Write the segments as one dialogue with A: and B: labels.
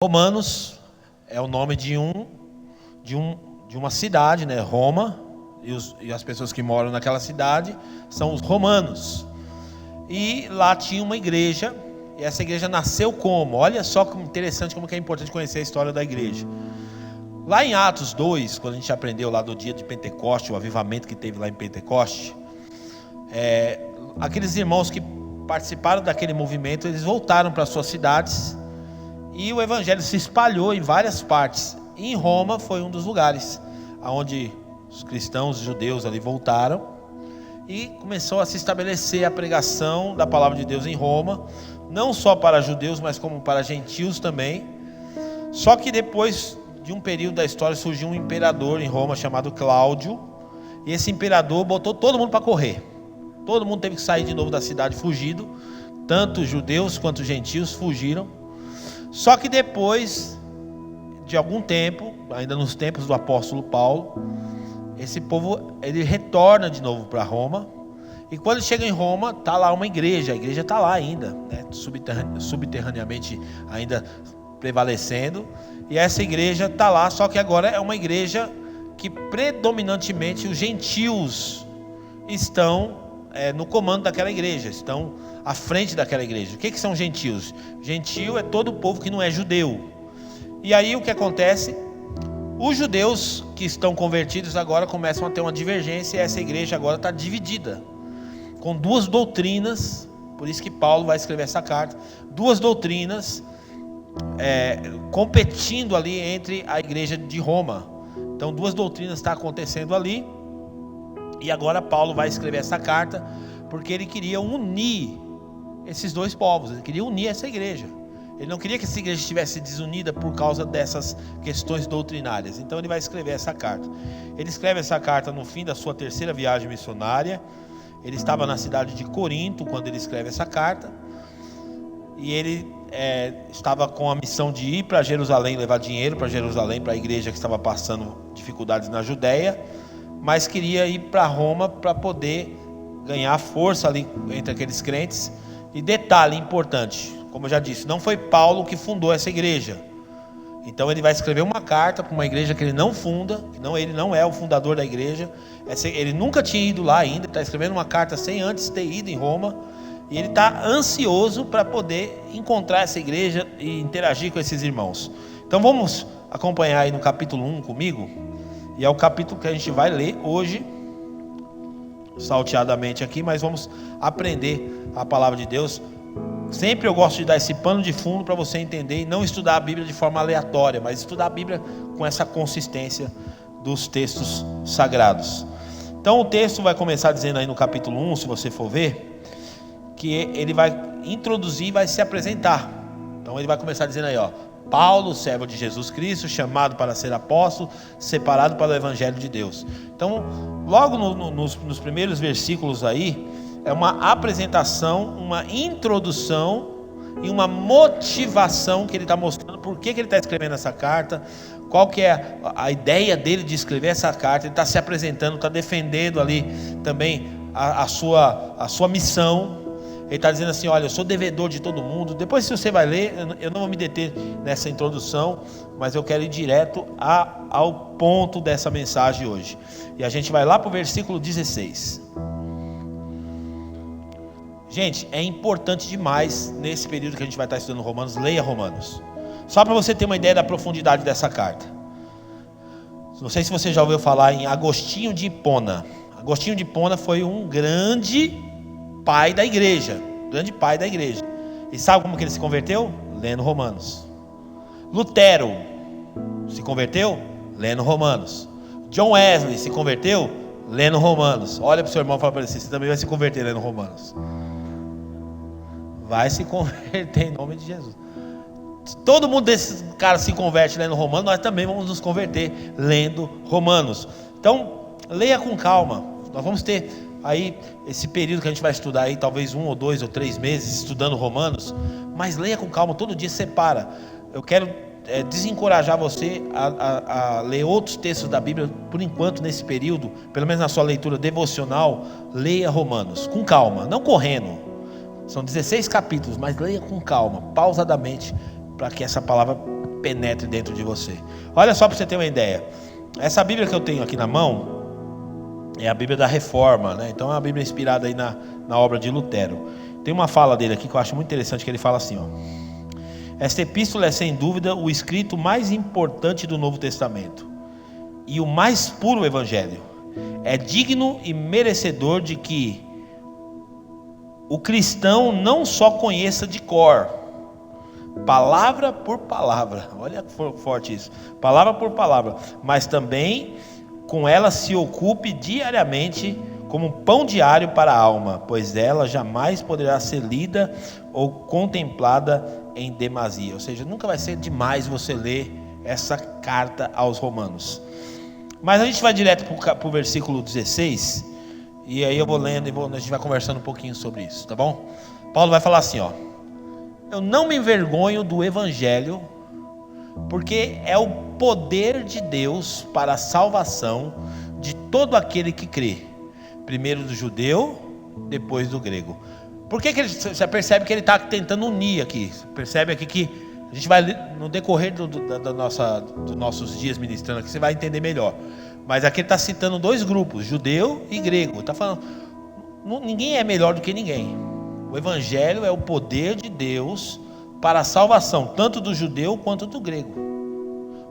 A: Romanos é o nome de uma cidade, né? Roma, e as pessoas que moram naquela cidade são os romanos. E lá tinha uma igreja, e essa igreja nasceu como? Olha só que interessante, como que é importante conhecer a história da igreja. Lá em Atos 2, quando a gente aprendeu lá do dia de Pentecoste, o avivamento que teve lá em Pentecoste, aqueles irmãos que participaram daquele movimento, eles voltaram para suas cidades, e o evangelho se espalhou em várias partes. E em Roma foi um dos lugares onde os cristãos judeus ali voltaram, e começou a se estabelecer a pregação da palavra de Deus em Roma, não só para judeus, mas como para gentios também. Só que depois de um período da história surgiu um imperador em Roma chamado Cláudio, e esse imperador botou todo mundo para correr. Todo mundo teve que sair de novo da cidade fugido, tanto judeus quanto gentios fugiram. Só que depois de algum tempo, ainda nos tempos do apóstolo Paulo, esse povo ele retorna de novo para Roma. E quando chega em Roma, está lá uma igreja. A igreja está lá ainda, né? Subterraneamente ainda prevalecendo. E essa igreja está lá, só que agora é uma igreja que predominantemente os gentios estão no comando daquela igreja, estão à frente daquela igreja. O que são gentios? Gentio é todo o povo que não é judeu. E aí o que acontece? Os judeus que estão convertidos agora começam a ter uma divergência, e essa igreja agora está dividida, com duas doutrinas. Por isso que Paulo vai escrever essa carta. Duas doutrinas competindo ali entre a igreja de Roma. Então duas doutrinas estão acontecendo ali. E agora Paulo vai escrever essa carta, porque ele queria unir esses dois povos, ele queria unir essa igreja. Ele não queria que essa igreja estivesse desunida por causa dessas questões doutrinárias. Então ele vai escrever essa carta. Ele escreve essa carta no fim da sua terceira viagem missionária. Ele estava na cidade de Corinto quando ele escreve essa carta. E ele estava com a missão de ir para Jerusalém, levar dinheiro para Jerusalém, para a igreja que estava passando dificuldades na Judéia, mas queria ir para Roma para poder ganhar força ali entre aqueles crentes. E detalhe importante, como eu já disse, não foi Paulo que fundou essa igreja. Então ele vai escrever uma carta para uma igreja que ele não funda, ele não é o fundador da igreja, ele nunca tinha ido lá ainda, está escrevendo uma carta sem antes ter ido em Roma, e ele está ansioso para poder encontrar essa igreja e interagir com esses irmãos. Então vamos acompanhar aí no capítulo 1 comigo, e é o capítulo que a gente vai ler hoje, salteadamente aqui, mas vamos aprender a palavra de Deus. Sempre eu gosto de dar esse pano de fundo para você entender e não estudar a Bíblia de forma aleatória, mas estudar a Bíblia com essa consistência dos textos sagrados. Então o texto vai começar dizendo aí no capítulo 1, se você for ver, que ele vai introduzir e vai se apresentar. Então ele vai começar dizendo aí, Paulo, servo de Jesus Cristo, chamado para ser apóstolo, separado para o evangelho de Deus. Então logo nos primeiros versículos aí, é uma apresentação, uma introdução e uma motivação que ele está mostrando. Por que ele está escrevendo essa carta, qual que é a ideia dele de escrever essa carta. Ele está se apresentando, está defendendo ali também a sua missão. Ele está dizendo assim, olha, eu sou devedor de todo mundo. Depois, se você vai ler, eu não vou me deter nessa introdução, mas eu quero ir direto ao ponto dessa mensagem hoje. E a gente vai lá para o versículo 16. Gente, é importante demais nesse período que a gente vai estar estudando Romanos, leia Romanos. Só para você ter uma ideia da profundidade dessa carta. Não sei se você já ouviu falar em Agostinho de Hipona. Agostinho de Hipona foi um grande pai da igreja. E sabe como que ele se converteu? Lendo Romanos. Lutero se converteu? Lendo Romanos. John Wesley se converteu? Lendo Romanos. Olha para o seu irmão e fala para ele, você também vai se converter lendo Romanos. Vai se converter em nome de Jesus. Se todo mundo desses caras se converte lendo Romanos, nós também vamos nos converter lendo Romanos. Então, leia com calma. Nós vamos ter aí esse período que a gente vai estudar aí, talvez 1 ou 2 ou 3 meses estudando Romanos, mas leia com calma, todo dia separa. Eu quero desencorajar você a ler outros textos da Bíblia, por enquanto nesse período, pelo menos na sua leitura devocional, leia Romanos, com calma, não correndo. São 16 capítulos, mas leia com calma, pausadamente, para que essa palavra penetre dentro de você. Olha só para você ter uma ideia. Essa Bíblia que eu tenho aqui na mão é a Bíblia da Reforma, né? Então é uma Bíblia inspirada aí na obra de Lutero. Tem uma fala dele aqui que eu acho muito interessante, que ele fala assim, ó: esta epístola é sem dúvida o escrito mais importante do Novo Testamento e o mais puro Evangelho. É digno e merecedor de que o cristão não só conheça de cor, palavra por palavra, olha forte isso, palavra por palavra, mas também com ela se ocupe diariamente como pão diário para a alma, pois ela jamais poderá ser lida ou contemplada em demasia. Ou seja, nunca vai ser demais você ler essa carta aos Romanos. Mas a gente vai direto para o versículo 16, e aí eu vou lendo e a gente vai conversando um pouquinho sobre isso, tá bom? Paulo vai falar assim, ó: eu não me envergonho do Evangelho, porque é o poder de Deus para a salvação de todo aquele que crê, primeiro do judeu, depois do grego. Por que você percebe que ele está tentando unir aqui? Percebe aqui que a gente vai, no decorrer dos nossos dias ministrando aqui, você vai entender melhor. Mas aqui ele está citando dois grupos, judeu e grego. Está falando, ninguém é melhor do que ninguém. O Evangelho é o poder de Deus para a salvação, tanto do judeu quanto do grego.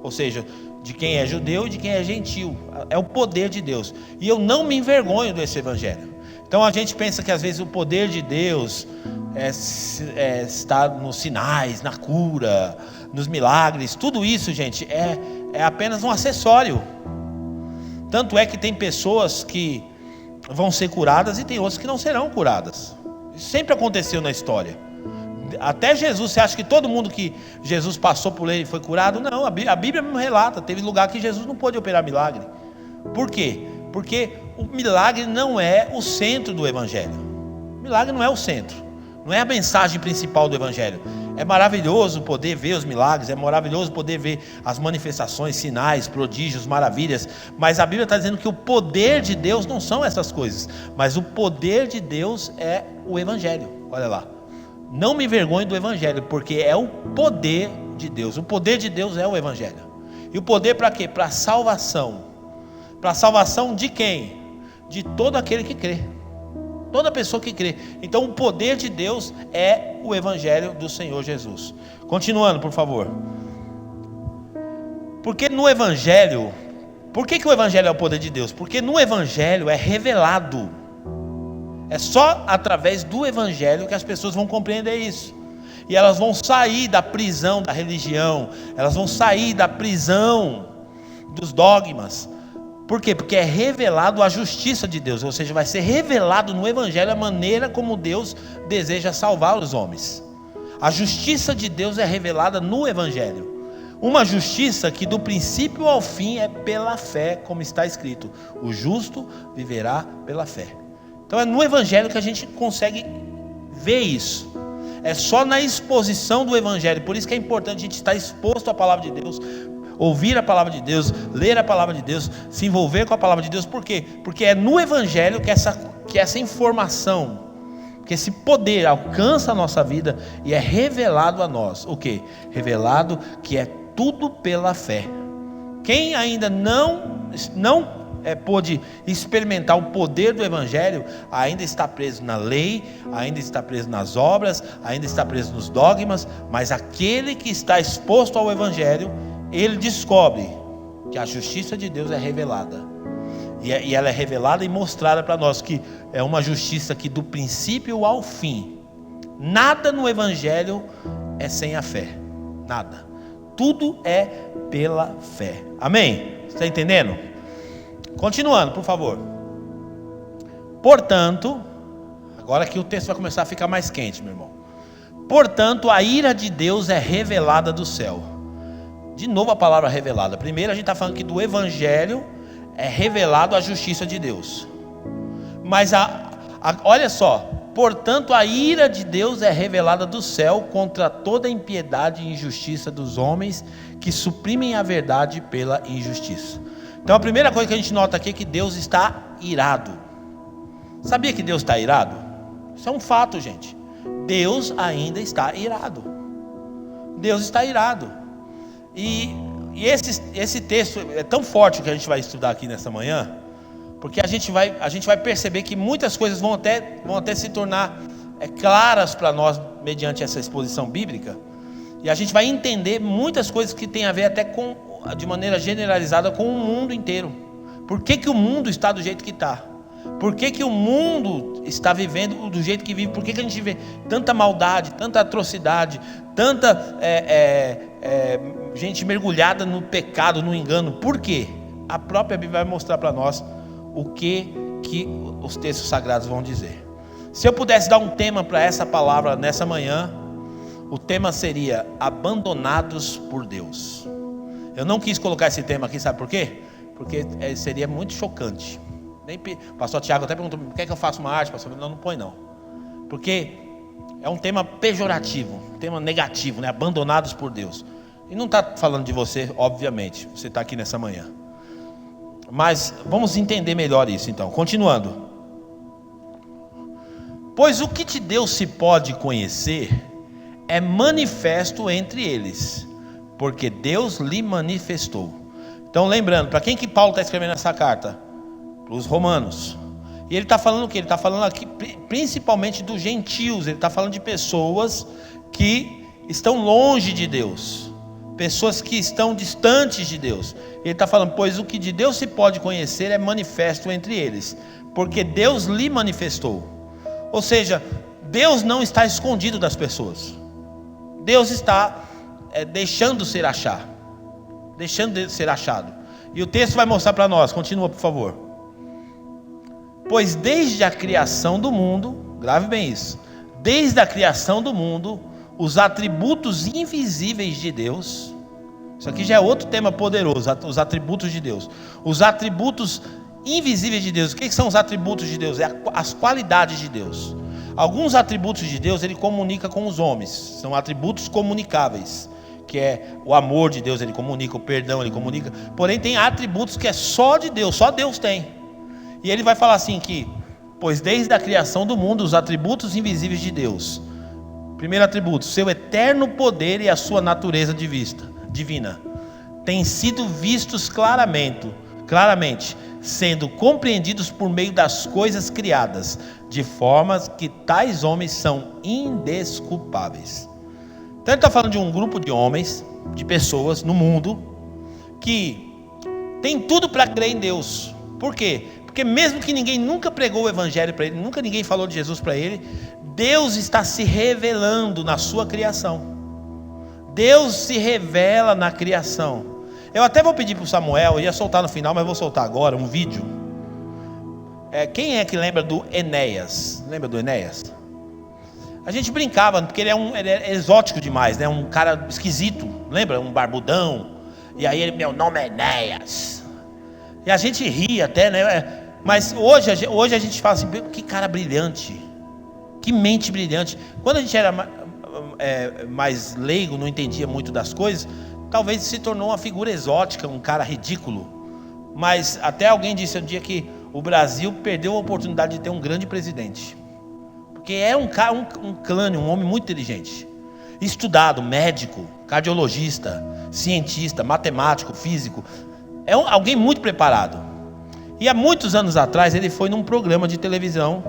A: Ou seja, de quem é judeu e de quem é gentil. É o poder de Deus. E eu não me envergonho desse Evangelho. Então a gente pensa que às vezes o poder de Deus está nos sinais, na cura, nos milagres. Tudo isso, gente, é apenas um acessório. Tanto é que tem pessoas que vão ser curadas e tem outras que não serão curadas. Isso sempre aconteceu na história. Até Jesus, você acha que todo mundo que Jesus passou por ele foi curado? Não, a Bíblia mesmo relata, teve lugar que Jesus não pôde operar milagre. Por quê? Porque o milagre não é o centro do Evangelho. O milagre não é o centro, não é a mensagem principal do Evangelho. É maravilhoso poder ver os milagres, é maravilhoso poder ver as manifestações, sinais, prodígios, maravilhas, mas a Bíblia está dizendo que o poder de Deus não são essas coisas, mas o poder de Deus é o Evangelho. Olha lá: não me envergonhe do Evangelho, porque é o poder de Deus. O poder de Deus é o Evangelho. E o poder para quê? Para a salvação. Para a salvação de quem? De todo aquele que crê. Toda pessoa que crê. Então o poder de Deus é o Evangelho do Senhor Jesus. Continuando, por favor. Porque no Evangelho, por que o Evangelho é o poder de Deus? Porque no Evangelho é revelado. É só através do Evangelho que as pessoas vão compreender isso. E elas vão sair da prisão da religião. Elas vão sair da prisão dos dogmas. Por quê? Porque é revelado a justiça de Deus. Ou seja, vai ser revelado no Evangelho a maneira como Deus deseja salvar os homens. A justiça de Deus é revelada no Evangelho. Uma justiça que do princípio ao fim é pela fé, como está escrito: o justo viverá pela fé. Então é no Evangelho que a gente consegue ver isso. É só na exposição do Evangelho. Por isso que é importante a gente estar exposto à palavra de Deus, ouvir a palavra de Deus, ler a palavra de Deus, se envolver com a palavra de Deus. Por quê? Porque é no Evangelho que essa informação, que esse poder alcança a nossa vida e é revelado a nós. O quê? Revelado que é tudo pela fé. Quem ainda não pôde experimentar o poder do Evangelho, ainda está preso na lei, ainda está preso nas obras, ainda está preso nos dogmas. Mas aquele que está exposto ao Evangelho, ele descobre que a justiça de Deus é revelada. E ela é revelada e mostrada para nós, que é uma justiça que do princípio ao fim, nada no Evangelho é sem a fé. Nada. Tudo é pela fé. Amém? Você está entendendo? Continuando, por favor. Portanto, agora que o texto vai começar a ficar mais quente, meu irmão. Portanto, a ira de Deus é revelada do céu. De novo a palavra revelada. Primeiro a gente está falando que do Evangelho é revelado a justiça de Deus. Mas olha só. Portanto, a ira de Deus é revelada do céu contra toda impiedade e injustiça dos homens que suprimem a verdade pela injustiça. Então a primeira coisa que a gente nota aqui é que Deus está irado. Sabia que Deus está irado? Isso é um fato, gente. Deus ainda está irado. Deus está irado. E esse texto é tão forte que a gente vai estudar aqui nessa manhã, porque a gente vai perceber que muitas coisas vão até se tornar claras para nós mediante essa exposição bíblica, e a gente vai entender muitas coisas que tem a ver até de maneira generalizada com o mundo inteiro. Por que o mundo está do jeito que está? Por que o mundo está vivendo do jeito que vive? Por que a gente vê tanta maldade, tanta atrocidade, tanta gente mergulhada no pecado, no engano? Por quê? A própria Bíblia vai mostrar para nós o que os textos sagrados vão dizer. Se eu pudesse dar um tema para essa palavra nessa manhã, o tema seria abandonados por Deus. Eu não quis colocar esse tema aqui, sabe por quê? Porque seria muito chocante. O pastor Tiago até perguntou: quer que eu faça uma arte, pastor? Não põe não. Porque é um tema pejorativo, um tema negativo, né? Abandonados por Deus. E não está falando de você, obviamente. Você está aqui nessa manhã. Mas vamos entender melhor isso então. Continuando. Pois o que de Deus se pode conhecer é manifesto entre eles, porque Deus lhe manifestou. Então lembrando, para quem que Paulo está escrevendo essa carta? Para os romanos. E ele está falando o que? Ele está falando aqui principalmente dos gentios. Ele está falando de pessoas que estão longe de Deus, pessoas que estão distantes de Deus. Ele está falando: pois o que de Deus se pode conhecer é manifesto entre eles, porque Deus lhe manifestou. Ou seja, Deus não está escondido das pessoas. Deus está deixando ser achado. E o texto vai mostrar para nós. Continua, por favor. Pois desde a criação do mundo, grave bem isso, desde a criação do mundo, os atributos invisíveis de Deus, isso aqui já é outro tema poderoso, os atributos de Deus, os atributos invisíveis de Deus. O que são os atributos de Deus? É as qualidades de Deus. Alguns atributos de Deus ele comunica com os homens, são atributos comunicáveis, que é o amor de Deus, ele comunica, o perdão ele comunica. Porém tem atributos que é só de Deus, só Deus tem. E ele vai falar assim que, pois desde a criação do mundo, os atributos invisíveis de Deus. Primeiro atributo, seu eterno poder e a sua natureza divina, têm sido vistos claramente, sendo compreendidos por meio das coisas criadas, de forma que tais homens são indesculpáveis. Então ele está falando de um grupo de homens, de pessoas no mundo, que tem tudo para crer em Deus. Por quê? Porque mesmo que ninguém nunca pregou o evangelho para ele, nunca ninguém falou de Jesus para ele, Deus está se revelando na sua criação. Deus se revela na criação. Eu até vou pedir para o Samuel, eu ia soltar no final, mas vou soltar agora um vídeo. Quem é que lembra do Enéas? Lembra do Enéas? A gente brincava, porque ele é exótico demais, né? Um cara esquisito, lembra? Um barbudão. E aí ele: meu nome é Enéas. E a gente ria até, né? Mas hoje a gente fala assim: que cara brilhante, que mente brilhante. Quando a gente era mais leigo, não entendia muito das coisas, talvez se tornou uma figura exótica, um cara ridículo. Mas até alguém disse um dia que o Brasil perdeu a oportunidade de ter um grande presidente, porque é um crânio, um homem muito inteligente, estudado, médico, cardiologista, cientista, matemático, físico. É alguém muito preparado. E há muitos anos atrás ele foi num programa de televisão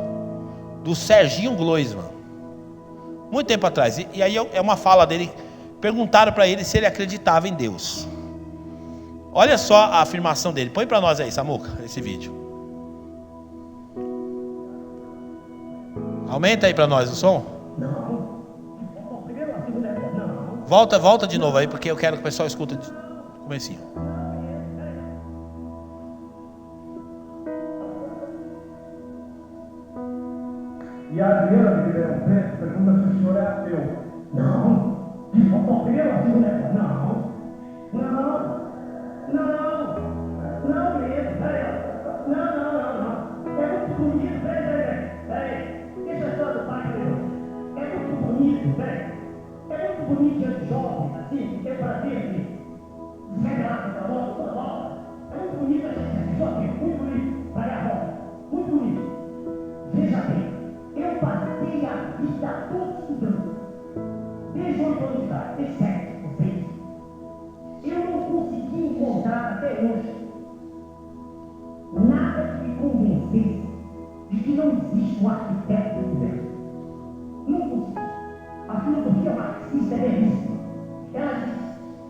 A: do Serginho Gloisman, muito tempo atrás. E aí é uma fala dele. Perguntaram para ele se ele acreditava em Deus. Olha só a afirmação dele. Põe para nós aí, Samuca, esse vídeo. Aumenta aí para nós o som. Volta de novo aí, porque eu quero que o pessoal escuta de comecinho.
B: E a Adriana, de Ribeirão Preto, pergunta se o senhor é ateu. Não. De fofoqueiro, assim, né? Não mesmo, não. É muito bonito, peraí. Deixa a história do pai, meu. É muito bonito, velho. É muito bonito ser jovem, assim, eu fazia assim. Regrado da volta. É muito bonito a gente assim, jovem, muito bonito. Vai a volta, muito bonito. Veja bem, eu passei a vida toda estudando. Desde 8 anos de idade, desde 7, ou 6. encontrar até hoje nada que me convencesse de que não existe um arquiteto do universo. Não consigo. A filosofia marxista é belíssima. Ela diz: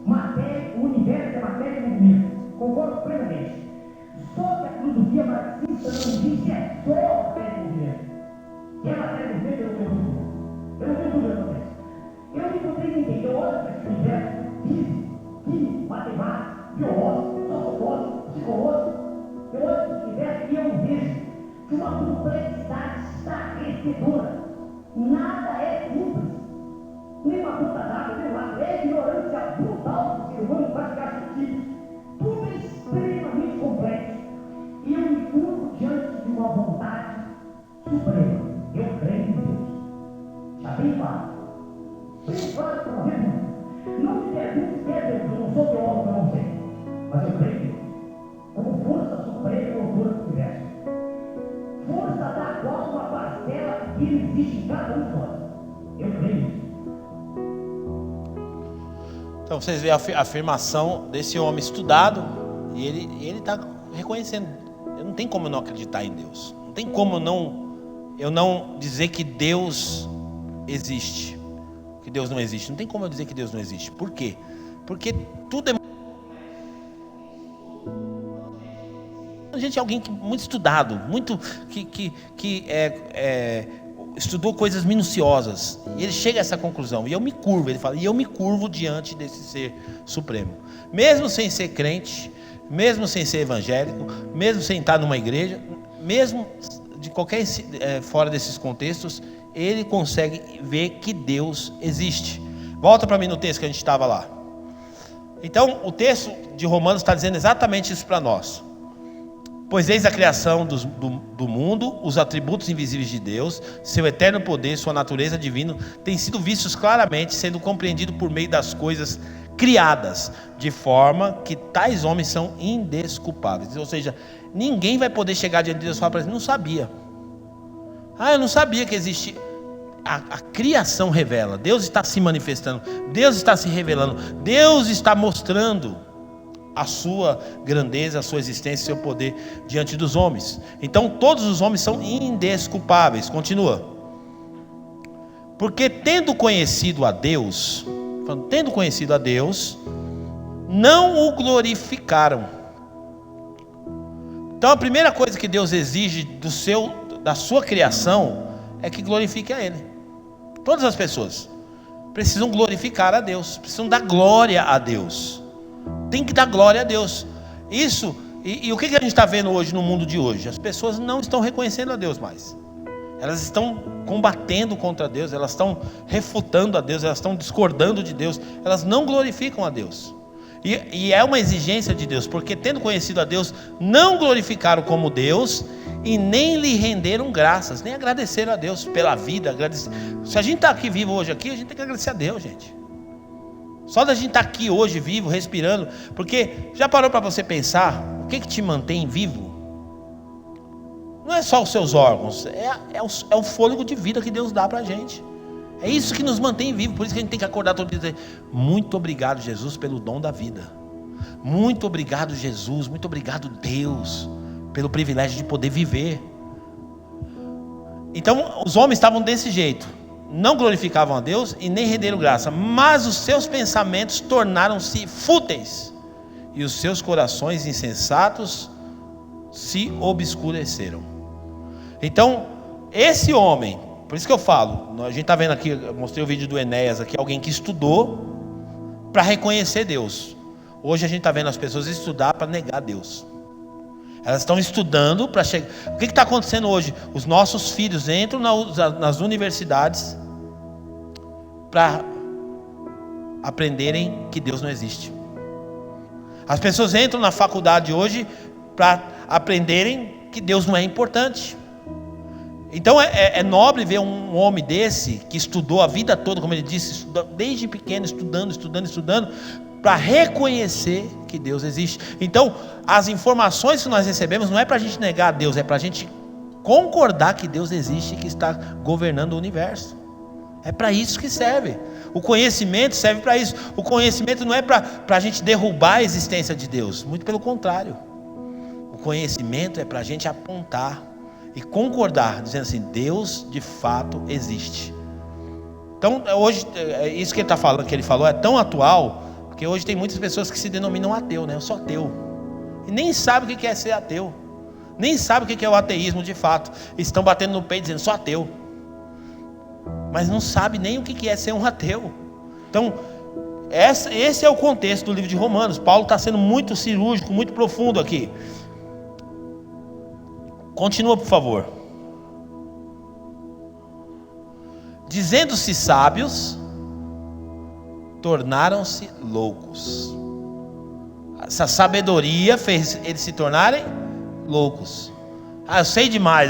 B: matéria, o universo é matéria e movimento. Concordo plenamente. Só que a filosofia marxista não diz que é só matéria e movimento. Que é matéria e movimento, eu não tenho dúvida sobre isso. Eu não encontrei ninguém. Eu olho para esse universo, físico, químico, matemático, biológico, sociológico, psicológico. Eu olho para esse universo e eu vejo de uma complexidade estarrecedora. Nada é simples. Nem uma gota d'água, nem uma ignorância brutal do ser humano para ficar sentido. Tudo é extremamente complexo. E eu me curvo diante de uma vontade suprema. Eu creio em Deus. Está bem claro. Bem claro para você. Não me pergunte se é Deus. Eu não sou teólogo, eu não sei. Mas eu creio em Deus. Como força suprema e autora do universo. Força da qual uma parcela que existe em cada um de nós. Eu creio nisso.
A: Então vocês veem a afirmação desse homem estudado, e ele está reconhecendo. Não tem como eu não acreditar em Deus. Não tem como eu não dizer que Deus existe. Que Deus não existe. Não tem como eu dizer que Deus não existe. Por quê? Porque tudo é... A gente é alguém muito estudado, muito que estudou coisas minuciosas, e ele chega a essa conclusão, e eu me curvo, ele fala, e eu me curvo diante desse ser supremo, mesmo sem ser crente, mesmo sem ser evangélico, mesmo sem estar numa igreja, mesmo de qualquer fora desses contextos, ele consegue ver que Deus existe. Volta para mim no texto que a gente estava lá. Então o texto de Romanos está dizendo exatamente isso para nós. Pois desde a criação do mundo, os atributos invisíveis de Deus, seu eterno poder, sua natureza divina, têm sido vistos claramente, sendo compreendidos por meio das coisas criadas, de forma que tais homens são indesculpáveis. Ou seja, ninguém vai poder chegar diante de Deus e falar para ele: não sabia. Eu não sabia que existe. A criação revela. Deus está se manifestando, Deus está se revelando, Deus está mostrando a sua grandeza, a sua existência, o seu poder diante dos homens. Então todos os homens são indesculpáveis. Continua. Porque tendo conhecido a Deus, não o glorificaram. Então a primeira coisa que Deus exige da sua criação é que glorifique a Ele. Todas as pessoas precisam glorificar a Deus, precisam dar glória a Deus. Tem que dar glória a Deus. Isso, e o que a gente está vendo hoje no mundo de hoje? As pessoas não estão reconhecendo a Deus mais. Elas estão combatendo contra Deus, elas estão refutando a Deus, elas estão discordando de Deus, elas não glorificam a Deus. E é uma exigência de Deus, porque tendo conhecido a Deus, não glorificaram como Deus e nem lhe renderam graças, nem agradeceram a Deus pela vida. Se a gente está aqui vivo hoje aqui, a gente tem que agradecer a Deus, gente. Só da gente estar aqui hoje vivo, respirando, porque já parou para você pensar o que te mantém vivo? Não é só os seus órgãos, é o fôlego de vida que Deus dá para a gente. É isso que nos mantém vivo. Por isso que a gente tem que acordar todo dia e dizer: muito obrigado, Jesus, pelo dom da vida. Muito obrigado, Jesus. Muito obrigado, Deus, pelo privilégio de poder viver. Então os homens estavam desse jeito. Não glorificavam a Deus e nem renderam graça, mas os seus pensamentos tornaram-se fúteis e os seus corações insensatos se obscureceram. Então esse homem, por isso que eu falo, a gente está vendo aqui, eu mostrei o vídeo do Enéas aqui, alguém que estudou para reconhecer Deus. Hoje a gente está vendo as pessoas estudar para negar Deus. Elas estão estudando para chegar. O que está acontecendo hoje? Os nossos filhos entram nas universidades para aprenderem que Deus não existe. As pessoas entram na faculdade hoje para aprenderem que Deus não é importante. Então é nobre ver um homem desse, que estudou a vida toda, como ele disse, desde pequeno, estudando, para reconhecer que Deus existe. Então as informações que nós recebemos não é para a gente negar a Deus, é para a gente concordar que Deus existe e que está governando o universo. É para isso que serve. O conhecimento serve para isso. O conhecimento não é para a gente derrubar a existência de Deus. Muito pelo contrário. O conhecimento é para a gente apontar e concordar, dizendo assim, Deus de fato existe. Então hoje, isso que ele está falando, que ele falou, é tão atual, porque hoje tem muitas pessoas que se denominam ateu, né? Eu sou ateu. E nem sabe o que é ser ateu. Nem sabe o que é o ateísmo de fato. Estão batendo no peito dizendo, sou ateu. Mas não sabe nem o que é ser um ateu. Então, esse é o contexto do livro de Romanos. Paulo está sendo muito cirúrgico, muito profundo aqui. Continua, por favor. Dizendo-se sábios, tornaram-se loucos. Essa sabedoria fez eles se tornarem loucos. Eu sei demais,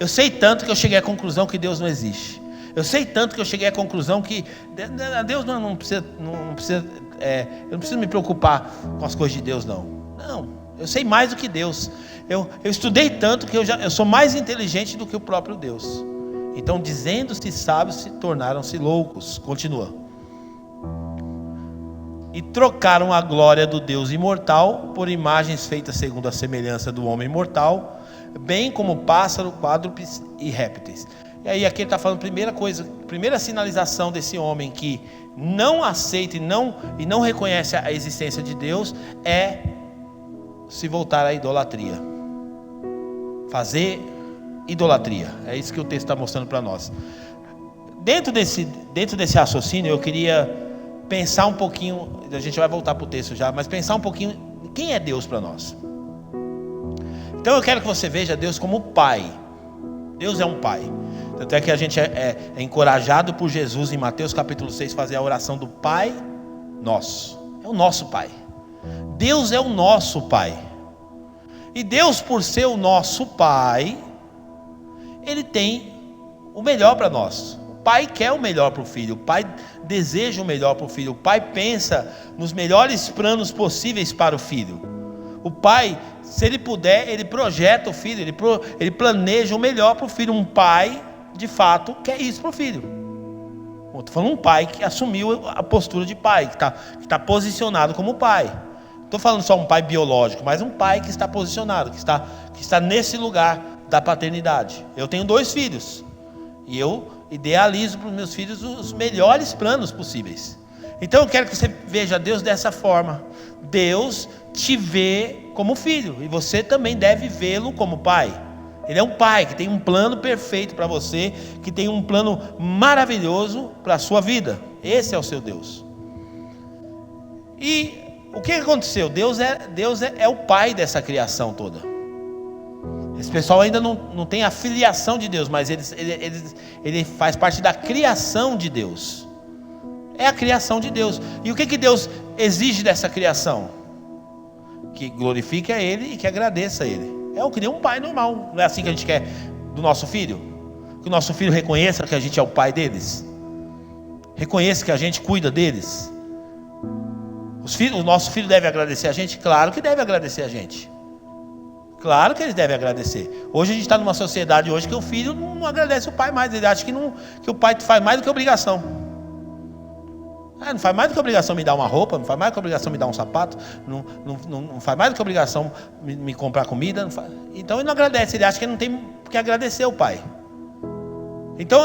A: eu sei tanto que eu cheguei à conclusão que Deus não existe. Eu sei tanto que eu cheguei à conclusão que Deus não precisa, eu não preciso me preocupar com as coisas de Deus, não. Não, eu sei mais do que Deus. Eu estudei tanto que eu sou mais inteligente do que o próprio Deus. Então, dizendo-se sábios, se tornaram-se loucos. Continua. E trocaram a glória do Deus imortal por imagens feitas segundo a semelhança do homem mortal, bem como pássaro, quádrupes e répteis. E aí aqui ele está falando, primeira sinalização desse homem que não aceita e não reconhece a existência de Deus é se voltar à idolatria. Fazer idolatria. É isso que o texto está mostrando para nós. Dentro desse raciocínio, eu queria pensar um pouquinho, a gente vai voltar para o texto já, mas pensar um pouquinho, quem é Deus para nós? Então eu quero que você veja Deus como Pai. Deus é um Pai. Tanto é que a gente é encorajado por Jesus em Mateus capítulo 6 fazer a oração do Pai Nosso. É o nosso Pai. Deus é o nosso Pai. E Deus, por ser o nosso Pai, Ele tem o melhor para nós. O Pai quer o melhor para o filho. O Pai deseja o melhor para o filho. O Pai pensa nos melhores planos possíveis para o filho. O Pai, se Ele puder, Ele projeta o filho. Ele planeja o melhor para o filho. Um pai, de fato, quer isso para o filho. Estou falando um pai que assumiu a postura de pai, que está posicionado como pai. Estou falando só um pai biológico, mas um pai que está posicionado, que está nesse lugar da paternidade. Eu tenho 2 filhos e eu idealizo para os meus filhos os melhores planos possíveis. Então eu quero que você veja Deus dessa forma. Deus te vê como filho e você também deve vê-lo como pai. Ele é um pai que tem um plano perfeito para você, que tem um plano maravilhoso para a sua vida. Esse é o seu Deus. E o que aconteceu? Deus é o pai dessa criação toda. Esse pessoal ainda não tem a filiação de Deus, mas ele faz parte da criação de Deus. É a criação de Deus. E o que Deus exige dessa criação? Que glorifique a Ele e que agradeça a Ele. É o que nem um pai normal. Não é assim que a gente quer do nosso filho? Que o nosso filho reconheça que a gente é o pai deles. Reconheça que a gente cuida deles. O nosso filho deve agradecer a gente? Claro que deve agradecer a gente. Claro que eles devem agradecer. Hoje a gente está numa sociedade hoje que o filho não agradece o pai mais. Ele acha que o pai faz mais do que obrigação. Não faz mais do que obrigação me dar uma roupa, não faz mais do que obrigação me dar um sapato, não faz mais do que obrigação me comprar comida. Então ele não agradece, ele acha que ele não tem que agradecer ao pai. Então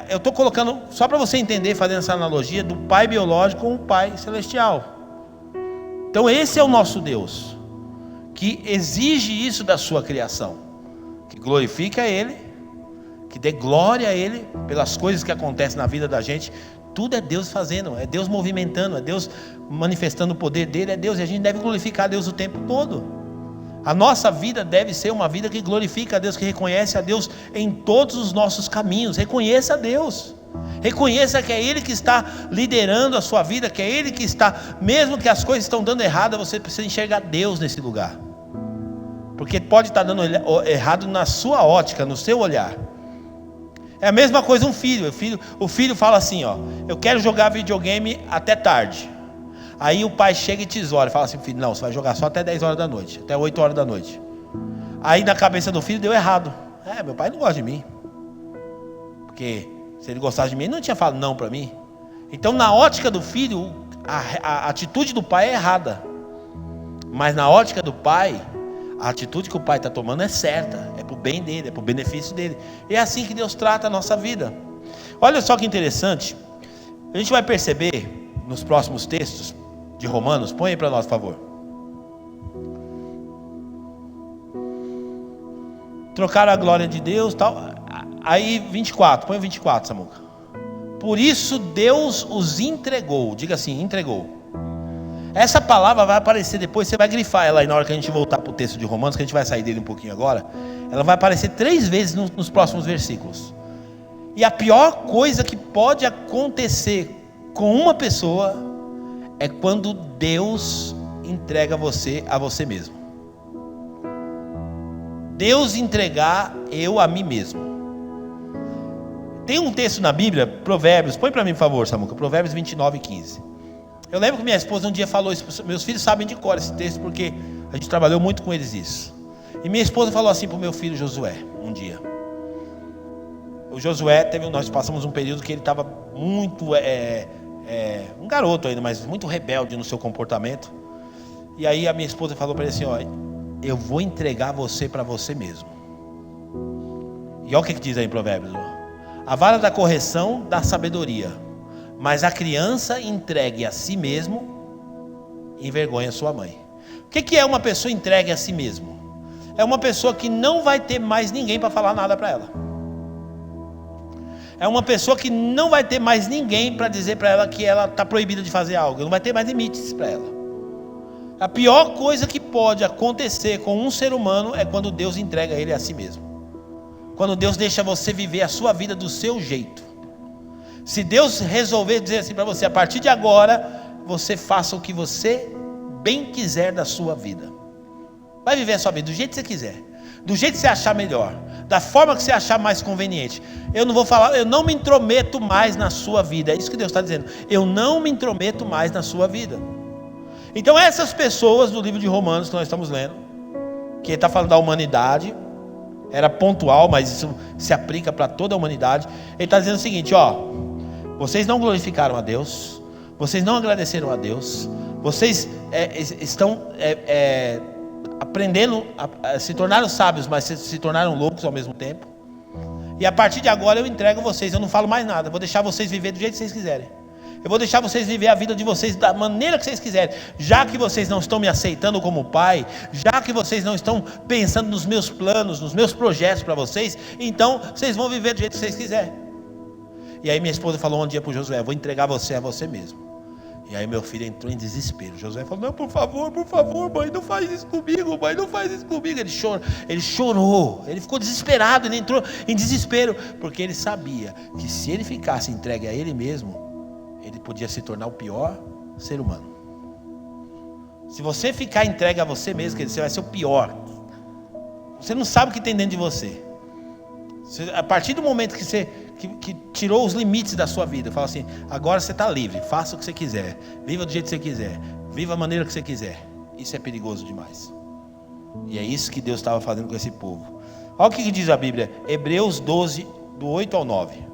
A: eu estou colocando, só para você entender, fazendo essa analogia do pai biológico com o pai celestial. Então esse é o nosso Deus, que exige isso da sua criação, que glorifique a Ele, que dê glória a Ele pelas coisas que acontecem na vida da gente. Tudo é Deus fazendo, é Deus movimentando, é Deus manifestando o poder dele, é Deus, e a gente deve glorificar a Deus o tempo todo. A nossa vida deve ser uma vida que glorifica a Deus, que reconhece a Deus em todos os nossos caminhos. Reconheça a Deus, reconheça que é Ele que está liderando a sua vida, que é Ele que está, mesmo que as coisas estão dando errado, você precisa enxergar Deus nesse lugar, porque pode estar dando errado na sua ótica, no seu olhar. É a mesma coisa um filho. O filho fala assim, eu quero jogar videogame até tarde. Aí o pai chega e tesoura, fala assim, filho, não, você vai jogar só até 10 horas da noite, até 8 horas da noite. Aí na cabeça do filho deu errado. Meu pai não gosta de mim, porque Se ele gostasse de mim, ele não tinha falado não para mim. Então, na ótica do filho, a atitude do pai é errada. Mas na ótica do pai, a atitude que o pai está tomando é certa. É para o bem dele, é para o benefício dele. E é assim que Deus trata a nossa vida. Olha só que interessante. A gente vai perceber nos próximos textos de Romanos. Põe aí para nós, por favor. Trocaram a glória de Deus, tal. Aí 24, põe o 24, Samuca. Por isso Deus os entregou. Diga assim, entregou. Essa palavra vai aparecer depois, você vai grifar ela aí na hora que a gente voltar para o texto de Romanos, que a gente vai sair dele um pouquinho agora. Ela vai aparecer 3 vezes nos próximos versículos. E a pior coisa que pode acontecer com uma pessoa é quando Deus entrega você a você mesmo. Deus entregar eu a mim mesmo. Tem um texto na Bíblia, Provérbios, põe para mim por favor, Samuca, Provérbios 29:15. Eu lembro que minha esposa um dia falou isso, meus filhos sabem de cor esse texto, porque a gente trabalhou muito com eles isso. E minha esposa falou assim para o meu filho Josué, um dia. O Josué, nós passamos um período que ele estava muito, um garoto ainda, mas muito rebelde no seu comportamento. E aí a minha esposa falou para ele assim, ó, eu vou entregar você para você mesmo. E olha o que diz aí em Provérbios, ó. A vara da correção dá sabedoria, mas a criança entregue a si mesmo envergonha sua mãe. O que é uma pessoa entregue a si mesmo? É uma pessoa que não vai ter mais ninguém para falar nada para ela. É uma pessoa que não vai ter mais ninguém para dizer para ela que ela está proibida de fazer algo. Não vai ter mais limites para ela. A pior coisa que pode acontecer com um ser humano é quando Deus entrega ele a si mesmo. Quando Deus deixa você viver a sua vida do seu jeito. Se Deus resolver dizer assim para você, a partir de agora, você faça o que você bem quiser da sua vida. Vai viver a sua vida do jeito que você quiser. Do jeito que você achar melhor. Da forma que você achar mais conveniente. Eu não vou falar, eu não me intrometo mais na sua vida. É isso que Deus está dizendo. Eu não me intrometo mais na sua vida. Então essas pessoas do livro de Romanos que nós estamos lendo, que está falando da humanidade, era pontual, mas isso se aplica para toda a humanidade. Ele está dizendo o seguinte, ó, vocês não glorificaram a Deus, vocês não agradeceram a Deus, vocês estão aprendendo, se tornaram sábios, mas se tornaram loucos ao mesmo tempo. E a partir de agora eu entrego vocês, eu não falo mais nada, eu vou deixar vocês viver do jeito que vocês quiserem. Eu vou deixar vocês viver a vida de vocês da maneira que vocês quiserem. Já que vocês não estão me aceitando como pai, já que vocês não estão pensando nos meus planos, nos meus projetos para vocês, então vocês vão viver do jeito que vocês quiserem. E aí minha esposa falou um dia para o Josué, vou entregar você a você mesmo. E aí meu filho entrou em desespero. Josué falou, não, por favor, mãe, não faz isso comigo, mãe, não faz isso comigo. Ele chorou, ele ficou desesperado, ele entrou em desespero, porque ele sabia que se ele ficasse entregue a ele mesmo, ele podia se tornar o pior ser humano. Se você ficar entregue a você mesmo, você vai ser o pior. Você não sabe o que tem dentro de você. A partir do momento que você que tirou os limites da sua vida, fala assim, agora você está livre, faça o que você quiser, viva do jeito que você quiser, viva a maneira que você quiser. Isso é perigoso demais. E é isso que Deus estava fazendo com esse povo. Olha o que diz a Bíblia, Hebreus 12, do 8 ao 9.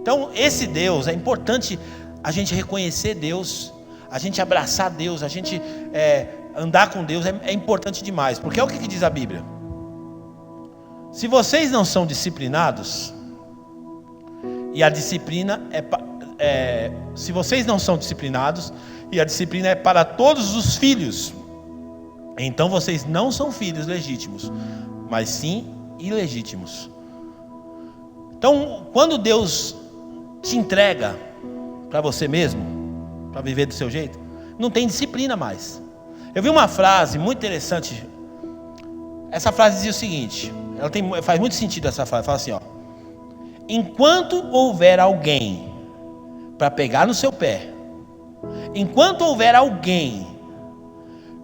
A: Então esse Deus, é importante a gente reconhecer Deus, a gente abraçar Deus, a gente andar com Deus, é importante demais. Porque olha o que diz a Bíblia. Se vocês não são disciplinados, e a disciplina se vocês não são disciplinados, e a disciplina é para todos os filhos, então vocês não são filhos legítimos, mas sim ilegítimos. Então, quando Deus te entrega para você mesmo, para viver do seu jeito, não tem disciplina mais. Eu vi uma frase muito interessante. Essa frase dizia o seguinte, faz muito sentido essa frase, fala assim, ó, enquanto houver alguém para pegar no seu pé, enquanto houver alguém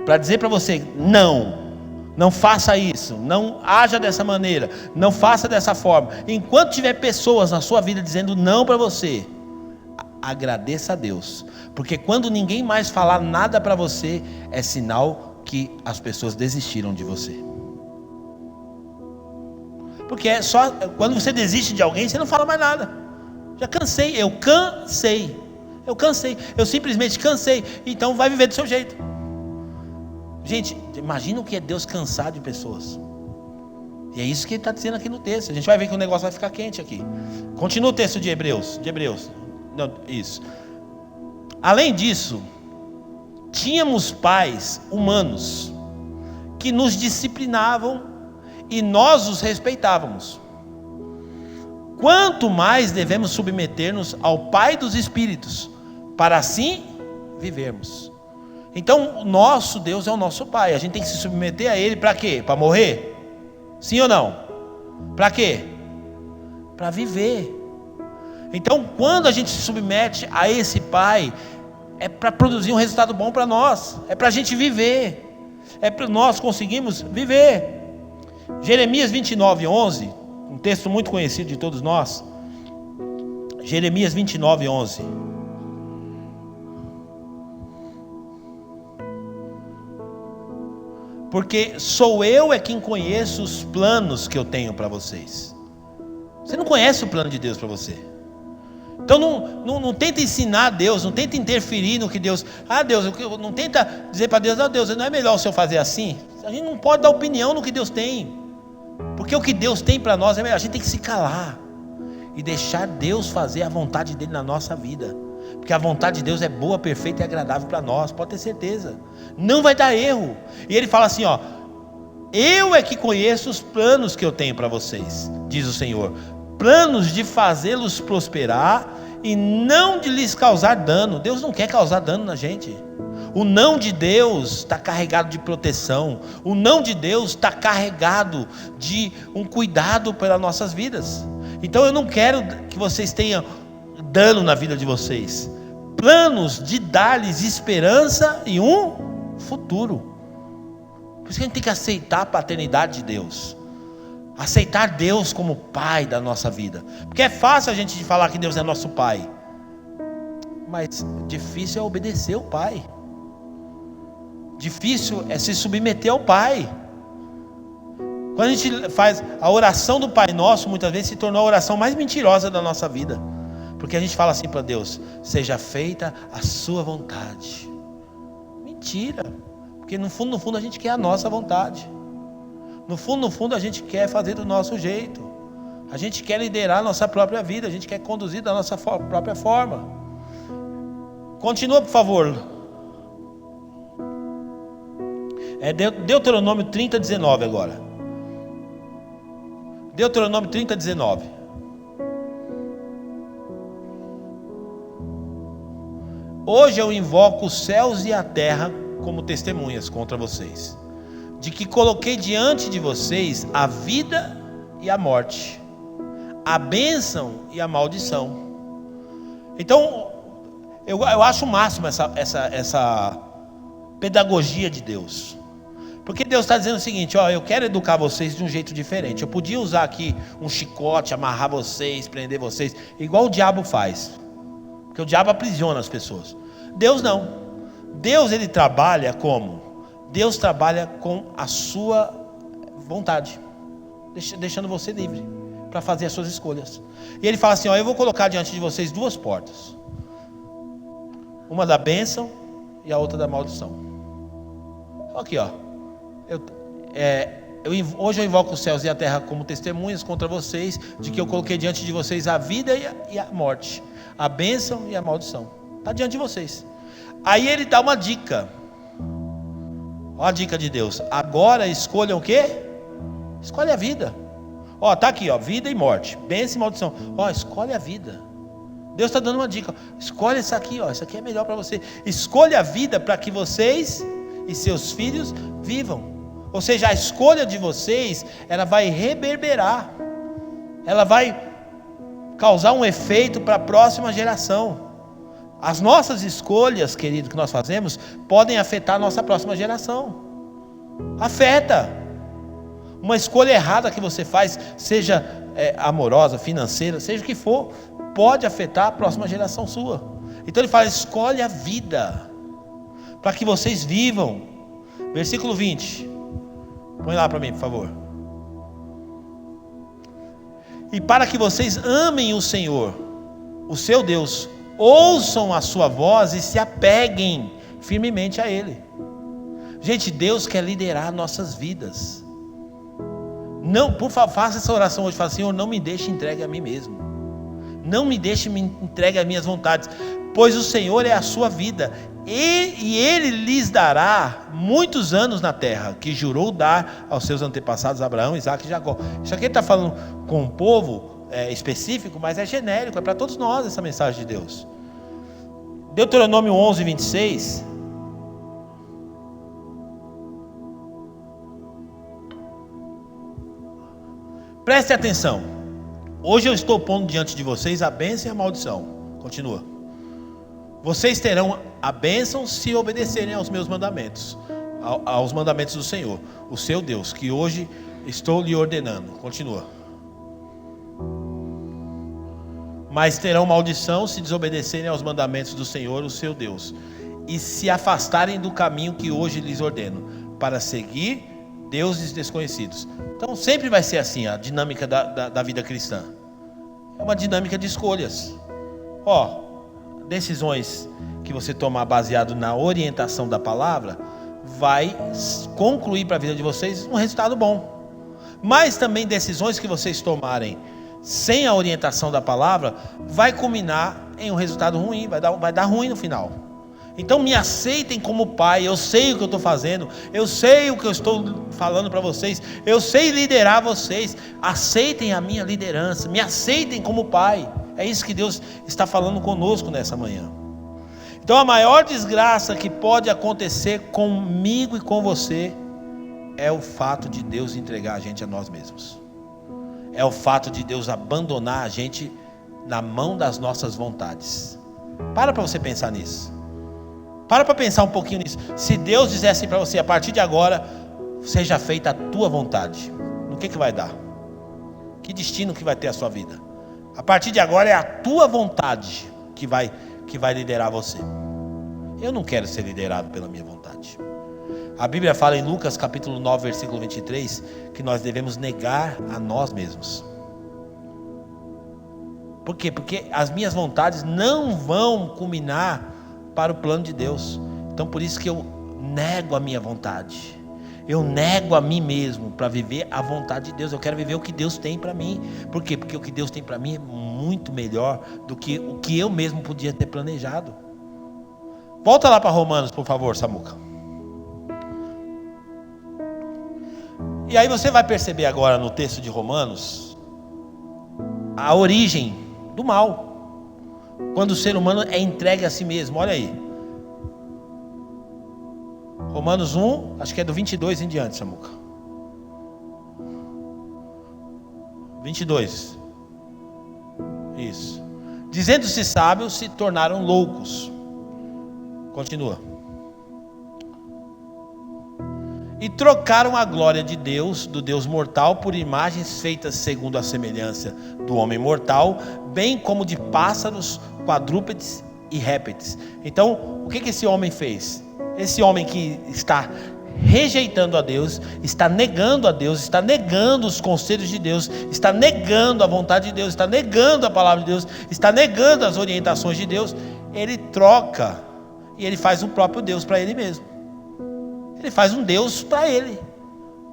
A: para dizer para você, não faça isso, não haja dessa maneira, não faça dessa forma, enquanto tiver pessoas na sua vida dizendo não para você, agradeça a Deus, porque quando ninguém mais falar nada para você, é sinal que as pessoas desistiram de você. Porque é só quando você desiste de alguém, você não fala mais nada. Já cansei, eu cansei, eu simplesmente cansei. Então vai viver do seu jeito. Gente, imagina o que é Deus cansar de pessoas. E é isso que ele está dizendo aqui no texto. A gente vai ver que o negócio vai ficar quente aqui. Continua o texto de Hebreus. Não, isso. Além disso, tínhamos pais humanos que nos disciplinavam e nós os respeitávamos. Quanto mais devemos submeter-nos ao Pai dos Espíritos, para assim vivermos. Então, o nosso Deus é o nosso Pai. A gente tem que se submeter a Ele para quê? Para morrer? Sim ou não? Para quê? Para viver. Então, quando a gente se submete a esse Pai, é para produzir um resultado bom para nós. É para a gente viver. É para nós conseguirmos viver. Jeremias 29:11, um texto muito conhecido de todos nós. Jeremias 29:11. Porque sou eu quem conheço os planos que eu tenho para vocês. Você não conhece o plano de Deus para você. Então não tenta ensinar a Deus, não tenta interferir no que Deus... Deus, não tenta dizer para Deus, Deus, não é melhor o Senhor fazer assim? A gente não pode dar opinião no que Deus tem. Porque o que Deus tem para nós é melhor. A gente tem que se calar e deixar Deus fazer a vontade dele na nossa vida. Porque a vontade de Deus é boa, perfeita e agradável para nós, pode ter certeza. Não vai dar erro. E ele fala assim, eu é que conheço os planos que eu tenho para vocês, diz o Senhor. Planos de fazê-los prosperar e não de lhes causar dano. Deus não quer causar dano na gente. O não de Deus está carregado de proteção. O não de Deus está carregado de um cuidado pelas nossas vidas. Então eu não quero que vocês tenham dano na vida de vocês. Planos de dar-lhes esperança e um futuro. Por isso que a gente tem que aceitar a paternidade de Deus. Aceitar Deus como Pai da nossa vida. Porque é fácil a gente falar que Deus é nosso Pai, mas difícil é obedecer o Pai. Difícil é se submeter ao Pai. Quando a gente faz a oração do Pai Nosso, muitas vezes se tornou a oração mais mentirosa da nossa vida. Porque a gente fala assim para Deus: seja feita a sua vontade. Mentira. Porque no fundo a gente quer a nossa vontade. No fundo a gente quer fazer do nosso jeito. A gente quer liderar a nossa própria vida. A gente quer conduzir da nossa própria forma. Continua, por favor. Deuteronômio 30:19 agora. Deuteronômio 30:19. Hoje eu invoco os céus e a terra como testemunhas contra vocês, de que coloquei diante de vocês a vida e a morte, a bênção e a maldição. Então, eu acho o máximo essa pedagogia de Deus. Porque Deus está dizendo o seguinte: eu quero educar vocês de um jeito diferente. Eu podia usar aqui um chicote, amarrar vocês, prender vocês, igual o diabo faz. Porque o diabo aprisiona as pessoas. Deus não. Deus, ele trabalha como? Deus trabalha com a sua vontade, deixando você livre para fazer as suas escolhas. E ele fala assim: eu vou colocar diante de vocês duas portas, uma da bênção e a outra da maldição. Aqui, hoje eu invoco os céus e a terra como testemunhas contra vocês, de que eu coloquei diante de vocês a vida e a morte, a bênção e a maldição. Está diante de vocês. Aí ele dá uma dica. Olha a dica de Deus: agora escolham o quê? Escolhe a vida. Está aqui, vida e morte, bênção e maldição. Escolhe a vida. Deus está dando uma dica: escolhe isso aqui, isso aqui é melhor para você. Escolha a vida para que vocês e seus filhos vivam. Ou seja, a escolha de vocês, ela vai reverberar, ela vai causar um efeito para a próxima geração. As nossas escolhas, querido, que nós fazemos, podem afetar a nossa próxima geração. Afeta. Uma escolha errada que você faz, seja amorosa, financeira, seja o que for, pode afetar a próxima geração sua. Então ele fala: escolhe a vida, para que vocês vivam. Versículo 20. Põe lá para mim, por favor. E para que vocês amem o Senhor, o seu Deus, ouçam a sua voz e se apeguem firmemente a Ele. Gente, Deus quer liderar nossas vidas. Não, por favor, faça essa oração hoje. Fala, Senhor, não me deixe entregue a mim mesmo. Não me deixe me entregue às minhas vontades, pois o Senhor é a sua vida. E Ele lhes dará muitos anos na terra, que jurou dar aos seus antepassados Abraão, Isaque e Jacó. Isso aqui ele está falando com um povo específico, mas é genérico, é para todos nós essa mensagem de Deus. Deuteronômio 11, 26. Preste atenção. Hoje eu estou pondo diante de vocês a bênção e a maldição. Continua. Vocês terão a bênção se obedecerem aos meus mandamentos, aos mandamentos do Senhor, o seu Deus, que hoje estou lhe ordenando. Continua. Mas terão maldição se desobedecerem aos mandamentos do Senhor, o seu Deus, e se afastarem do caminho que hoje lhes ordeno, para seguir deuses desconhecidos. Então sempre vai ser assim a dinâmica da vida cristã. É uma dinâmica de escolhas. Decisões que você tomar baseado na orientação da palavra vai concluir para a vida de vocês um resultado bom. Mas também decisões que vocês tomarem sem a orientação da palavra vai culminar em um resultado ruim, vai dar ruim no final. Então me aceitem como pai. Eu sei o que eu estou fazendo, eu sei o que eu estou falando para vocês, eu sei liderar vocês. Aceitem a minha liderança, me aceitem como pai. É isso que Deus está falando conosco nessa manhã. Então a maior desgraça que pode acontecer comigo e com você é o fato de Deus entregar a gente a nós mesmos. É o fato de Deus abandonar a gente na mão das nossas vontades. Para você pensar nisso. Para pensar um pouquinho nisso. Se Deus dissesse para você, a partir de agora, seja feita a tua vontade, no que vai dar? Que destino que vai ter a sua vida? A partir de agora é a tua vontade que vai liderar você. Eu não quero ser liderado pela minha vontade. A Bíblia fala em Lucas capítulo 9, versículo 23, que nós devemos negar a nós mesmos. Por quê? Porque as minhas vontades não vão culminar para o plano de Deus. Então por isso que eu nego a minha vontade. Eu nego a mim mesmo para viver a vontade de Deus. Eu quero viver o que Deus tem para mim. Por quê? Porque o que Deus tem para mim é muito melhor do que o que eu mesmo podia ter planejado. Volta lá para Romanos, por favor, Samuca. E aí você vai perceber agora no texto de Romanos a origem do mal. Quando o ser humano é entregue a si mesmo. Olha aí. Romanos 1, acho que é do 22 em diante, Samuca. 22. Isso. Dizendo-se sábios, se tornaram loucos. Continua. E trocaram a glória de Deus, do Deus mortal, por imagens feitas segundo a semelhança do homem mortal, bem como de pássaros, quadrúpedes e répteis. Então, o que esse homem fez? Esse homem que está rejeitando a Deus, está negando a Deus, está negando os conselhos de Deus, está negando a vontade de Deus, está negando a palavra de Deus, está negando as orientações de Deus, ele troca e ele faz um próprio Deus para ele mesmo. Ele faz um Deus para ele,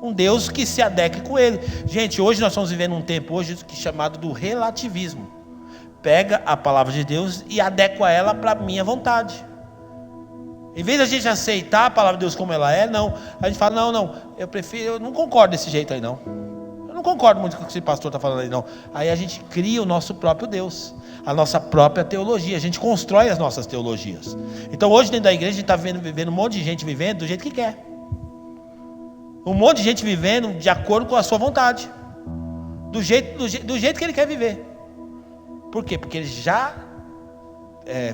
A: um Deus que se adeque com ele. Gente, hoje nós estamos vivendo um tempo hoje chamado do relativismo. Pega a palavra de Deus e adequa ela para a minha vontade. Em vez da gente aceitar a palavra de Deus como ela é, não. A gente fala, não, eu não concordo desse jeito aí não. Eu não concordo muito com o que esse pastor está falando aí não. Aí a gente cria o nosso próprio Deus, a nossa própria teologia, a gente constrói as nossas teologias. Então hoje dentro da igreja a gente está vivendo um monte de gente vivendo do jeito que quer. Um monte de gente vivendo de acordo com a sua vontade. Do jeito que ele quer viver. Por quê? Porque ele já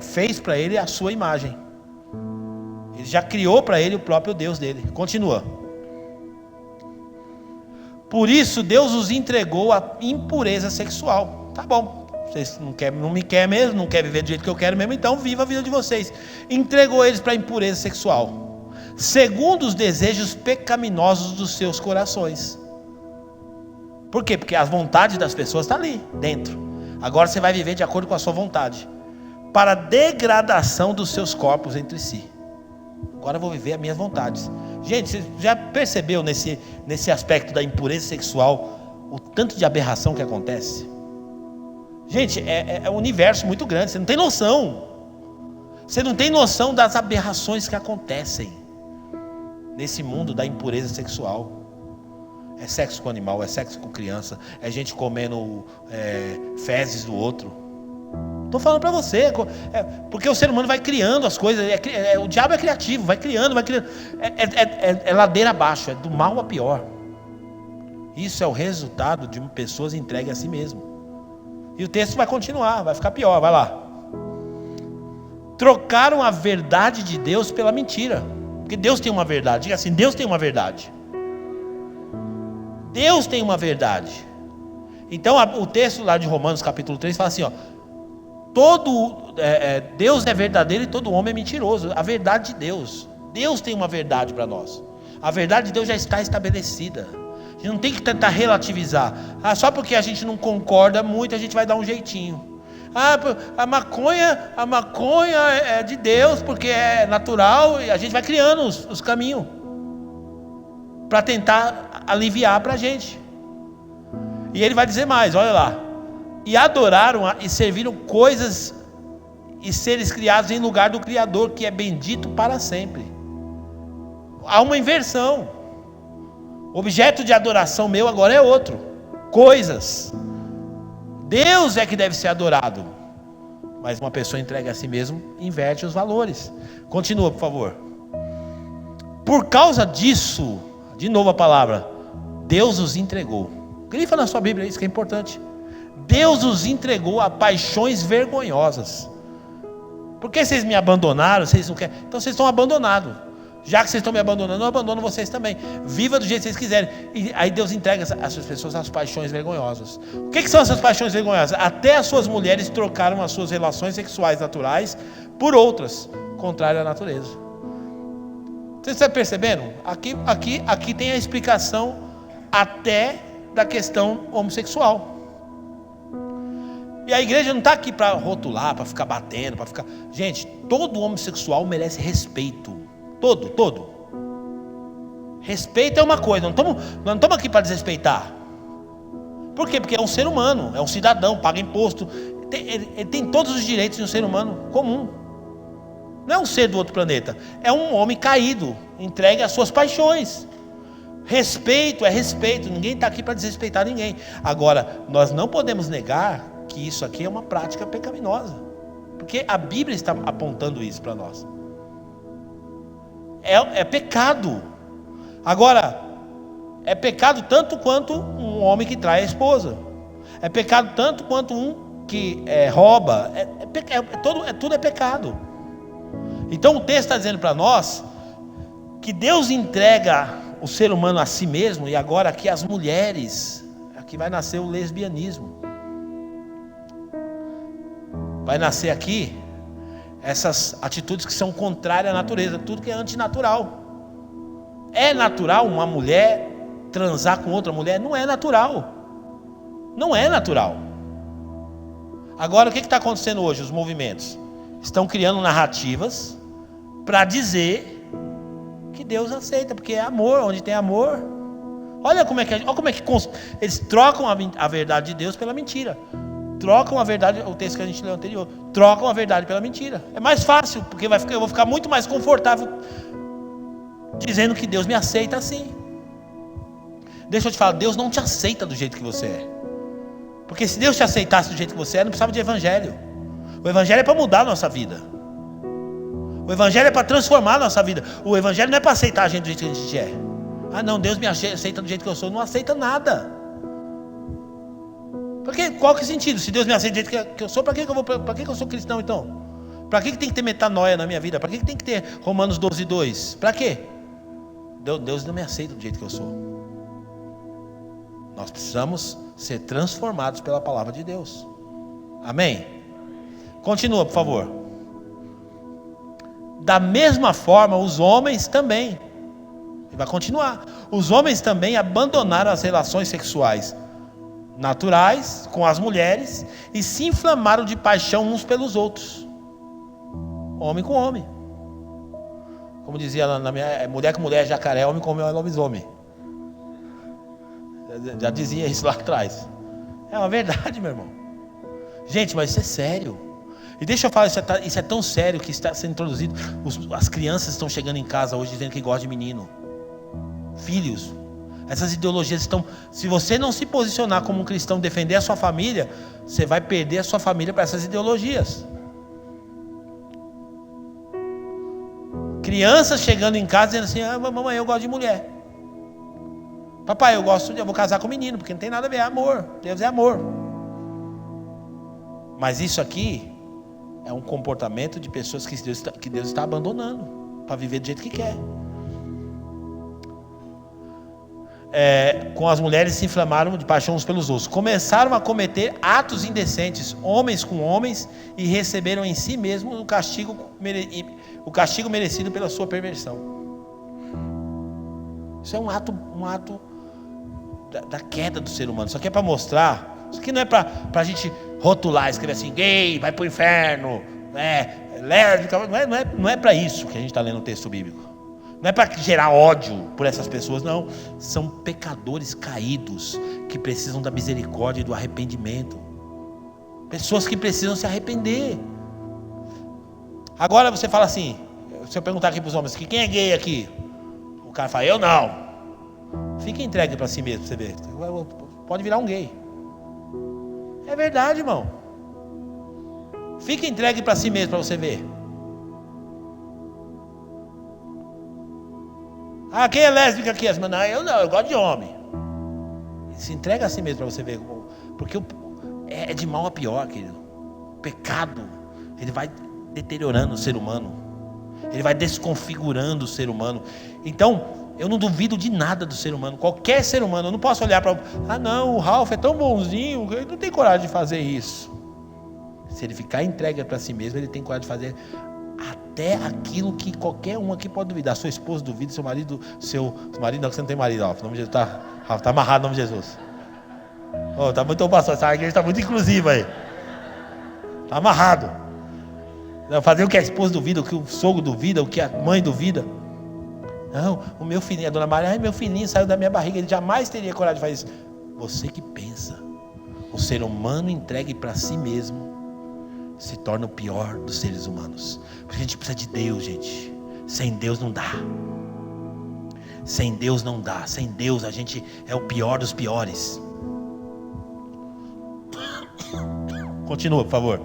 A: fez para ele a sua imagem. Ele já criou para ele o próprio Deus dele. Continua. Por isso Deus os entregou à impureza sexual. Tá bom, vocês não me querem mesmo, não querem viver do jeito que eu quero mesmo, então viva a vida de vocês. Entregou eles para a impureza sexual, segundo os desejos pecaminosos dos seus corações. Por quê? Porque as vontades das pessoas estão ali dentro. Agora você vai viver de acordo com a sua vontade, para a degradação dos seus corpos entre si. Agora eu vou viver as minhas vontades. Gente, você já percebeu nesse aspecto da impureza sexual o tanto de aberração que acontece? Gente, é um universo muito grande, você não tem noção. Você não tem noção das aberrações que acontecem nesse mundo da impureza sexual. É sexo com animal, é sexo com criança, é gente comendo fezes do outro. Estou falando para você, porque o ser humano vai criando as coisas, o diabo é criativo, vai criando, é ladeira abaixo, é do mal a pior. Isso é o resultado de pessoas entregues a si mesmo. E o texto vai continuar, vai ficar pior, vai lá. Trocaram a verdade de Deus pela mentira, porque Deus tem uma verdade, diga assim, Deus tem uma verdade. Deus tem uma verdade. Então o texto lá de Romanos capítulo 3 fala assim, ó, Deus é verdadeiro e todo homem é mentiroso. A verdade de Deus tem uma verdade para nós. A verdade de Deus já está estabelecida. A gente não tem que tentar relativizar. Só porque a gente não concorda muito, a gente vai dar um jeitinho. A maconha é de Deus porque é natural, e a gente vai criando os caminhos para tentar aliviar para a gente. E ele vai dizer mais, olha lá. E adoraram e serviram coisas e seres criados em lugar do Criador, que é bendito para sempre. Há uma inversão. O objeto de adoração meu agora é outro. Coisas. Deus é que deve ser adorado. Mas uma pessoa entregue a si mesmo inverte os valores. Continua, por favor. Por causa disso, de novo a palavra, Deus os entregou. Grifa na sua Bíblia, isso que é importante. Deus os entregou a paixões vergonhosas. Por que vocês me abandonaram? Vocês não querem? Então vocês estão abandonados. Já que vocês estão me abandonando, eu abandono vocês também. Viva do jeito que vocês quiserem. E aí Deus entrega essas pessoas às paixões vergonhosas. O que são essas paixões vergonhosas? Até as suas mulheres trocaram as suas relações sexuais naturais por outras, contrárias à natureza. Vocês estão percebendo? Aqui tem a explicação até da questão homossexual. E a igreja não está aqui para rotular, para ficar batendo, para ficar... Gente, todo homossexual merece respeito. Todo. Respeito é uma coisa, nós não estamos aqui para desrespeitar. Por quê? Porque é um ser humano, é um cidadão, paga imposto, ele tem todos os direitos de um ser humano comum. Não é um ser do outro planeta, é um homem caído, entregue às suas paixões. Respeito é respeito, ninguém está aqui para desrespeitar ninguém. Agora, nós não podemos negar que isso aqui é uma prática pecaminosa, porque a Bíblia está apontando isso para nós. É pecado. Agora, é pecado tanto quanto um homem que trai a esposa. É pecado tanto quanto um que rouba. Tudo é pecado. Então o texto está dizendo para nós que Deus entrega o ser humano a si mesmo. E agora aqui as mulheres, aqui vai nascer o lesbianismo. Vai nascer aqui essas atitudes que são contrárias à natureza, tudo que é antinatural. É natural uma mulher transar com outra mulher? Não é natural. Não é natural. Agora o que está acontecendo hoje? Os movimentos estão criando narrativas para dizer que Deus aceita, porque é amor, onde tem amor. Olha como é que eles trocam a verdade de Deus pela mentira. Trocam a verdade, o texto que a gente leu anterior, trocam a verdade pela mentira. É mais fácil, porque eu vou ficar muito mais confortável dizendo que Deus me aceita assim. Deixa eu te falar, Deus não te aceita do jeito que você é. Porque se Deus te aceitasse do jeito que você é, não precisava de evangelho. O evangelho é para mudar a nossa vida. O evangelho é para transformar a nossa vida. O evangelho não é para aceitar a gente do jeito que a gente é. Não, Deus me aceita do jeito que eu sou. Não aceita nada. Porque qual que é o sentido? Se Deus me aceita do jeito que eu sou, para que eu sou cristão então? Para que tem que ter metanoia na minha vida? Para que tem que ter Romanos 12:2? Para quê? Deus não me aceita do jeito que eu sou. Nós precisamos ser transformados pela palavra de Deus. Amém? Continua, por favor. Da mesma forma, os homens também. Ele vai continuar. Os homens também abandonaram as relações sexuais naturais com as mulheres e se inflamaram de paixão uns pelos outros. Homem com homem. Como dizia lá na minha, mulher com mulher é jacaré, homem com homem é lobisomem. Já dizia isso lá atrás. É uma verdade, meu irmão. Gente, mas isso é sério. E deixa eu falar, isso é tão sério que está sendo introduzido. As crianças estão chegando em casa hoje dizendo que gostam de menino. Filhos. Essas ideologias estão... Se você não se posicionar como um cristão, defender a sua família, você vai perder a sua família para essas ideologias. Crianças chegando em casa dizendo assim: mamãe, eu gosto de mulher. Papai, eu vou casar com menino, porque não tem nada a ver, é amor. Deus é amor. Mas isso aqui é um comportamento de pessoas que Deus está abandonando para viver do jeito que quer. Com as mulheres se inflamaram de paixão uns pelos outros. Começaram a cometer atos indecentes, homens com homens, e receberam em si mesmos o castigo merecido pela sua perversão. Isso é um ato da queda do ser humano. Isso aqui é para mostrar. Isso aqui não é para a gente rotular, escrever assim: gay, vai para o inferno, lésbica. Não é para isso que a gente está lendo o texto bíblico. Não é para gerar ódio por essas pessoas, não. São pecadores caídos que precisam da misericórdia e do arrependimento. Pessoas que precisam se arrepender. Agora você fala assim, se eu perguntar aqui para os homens, quem é gay aqui? O cara fala: eu não. Fica entregue para si mesmo, para você ver. Pode virar um gay. É verdade, irmão. Fica entregue para si mesmo, para você ver. Quem é lésbica aqui? Não, eu não, eu gosto de homem. Se entrega a si mesmo para você ver. Porque é de mal a pior, querido. O pecado, ele vai deteriorando o ser humano. Ele vai desconfigurando o ser humano. Então, eu não duvido de nada do ser humano. Qualquer ser humano, eu não posso olhar para... não, o Ralph é tão bonzinho, ele não tem coragem de fazer isso. Se ele ficar entregue para si mesmo, ele tem coragem de fazer até aquilo que qualquer um aqui pode duvidar. Sua esposa duvida, seu marido, seu marido não, que você não tem marido, Ralph. O nome de Jesus tá amarrado no nome de Jesus. Tá muito pastor, essa igreja está muito inclusiva aí. Está amarrado. Fazer o que a esposa duvida, o que o sogro duvida, o que a mãe duvida. Não, o meu filhinho, a dona Maria, meu filhinho saiu da minha barriga, ele jamais teria coragem de fazer isso. Você que pensa. O ser humano entregue para si mesmo se torna o pior dos seres humanos. Porque a gente precisa de Deus, gente. Sem Deus não dá. Sem Deus não dá. Sem Deus a gente é o pior dos piores. Continua, por favor.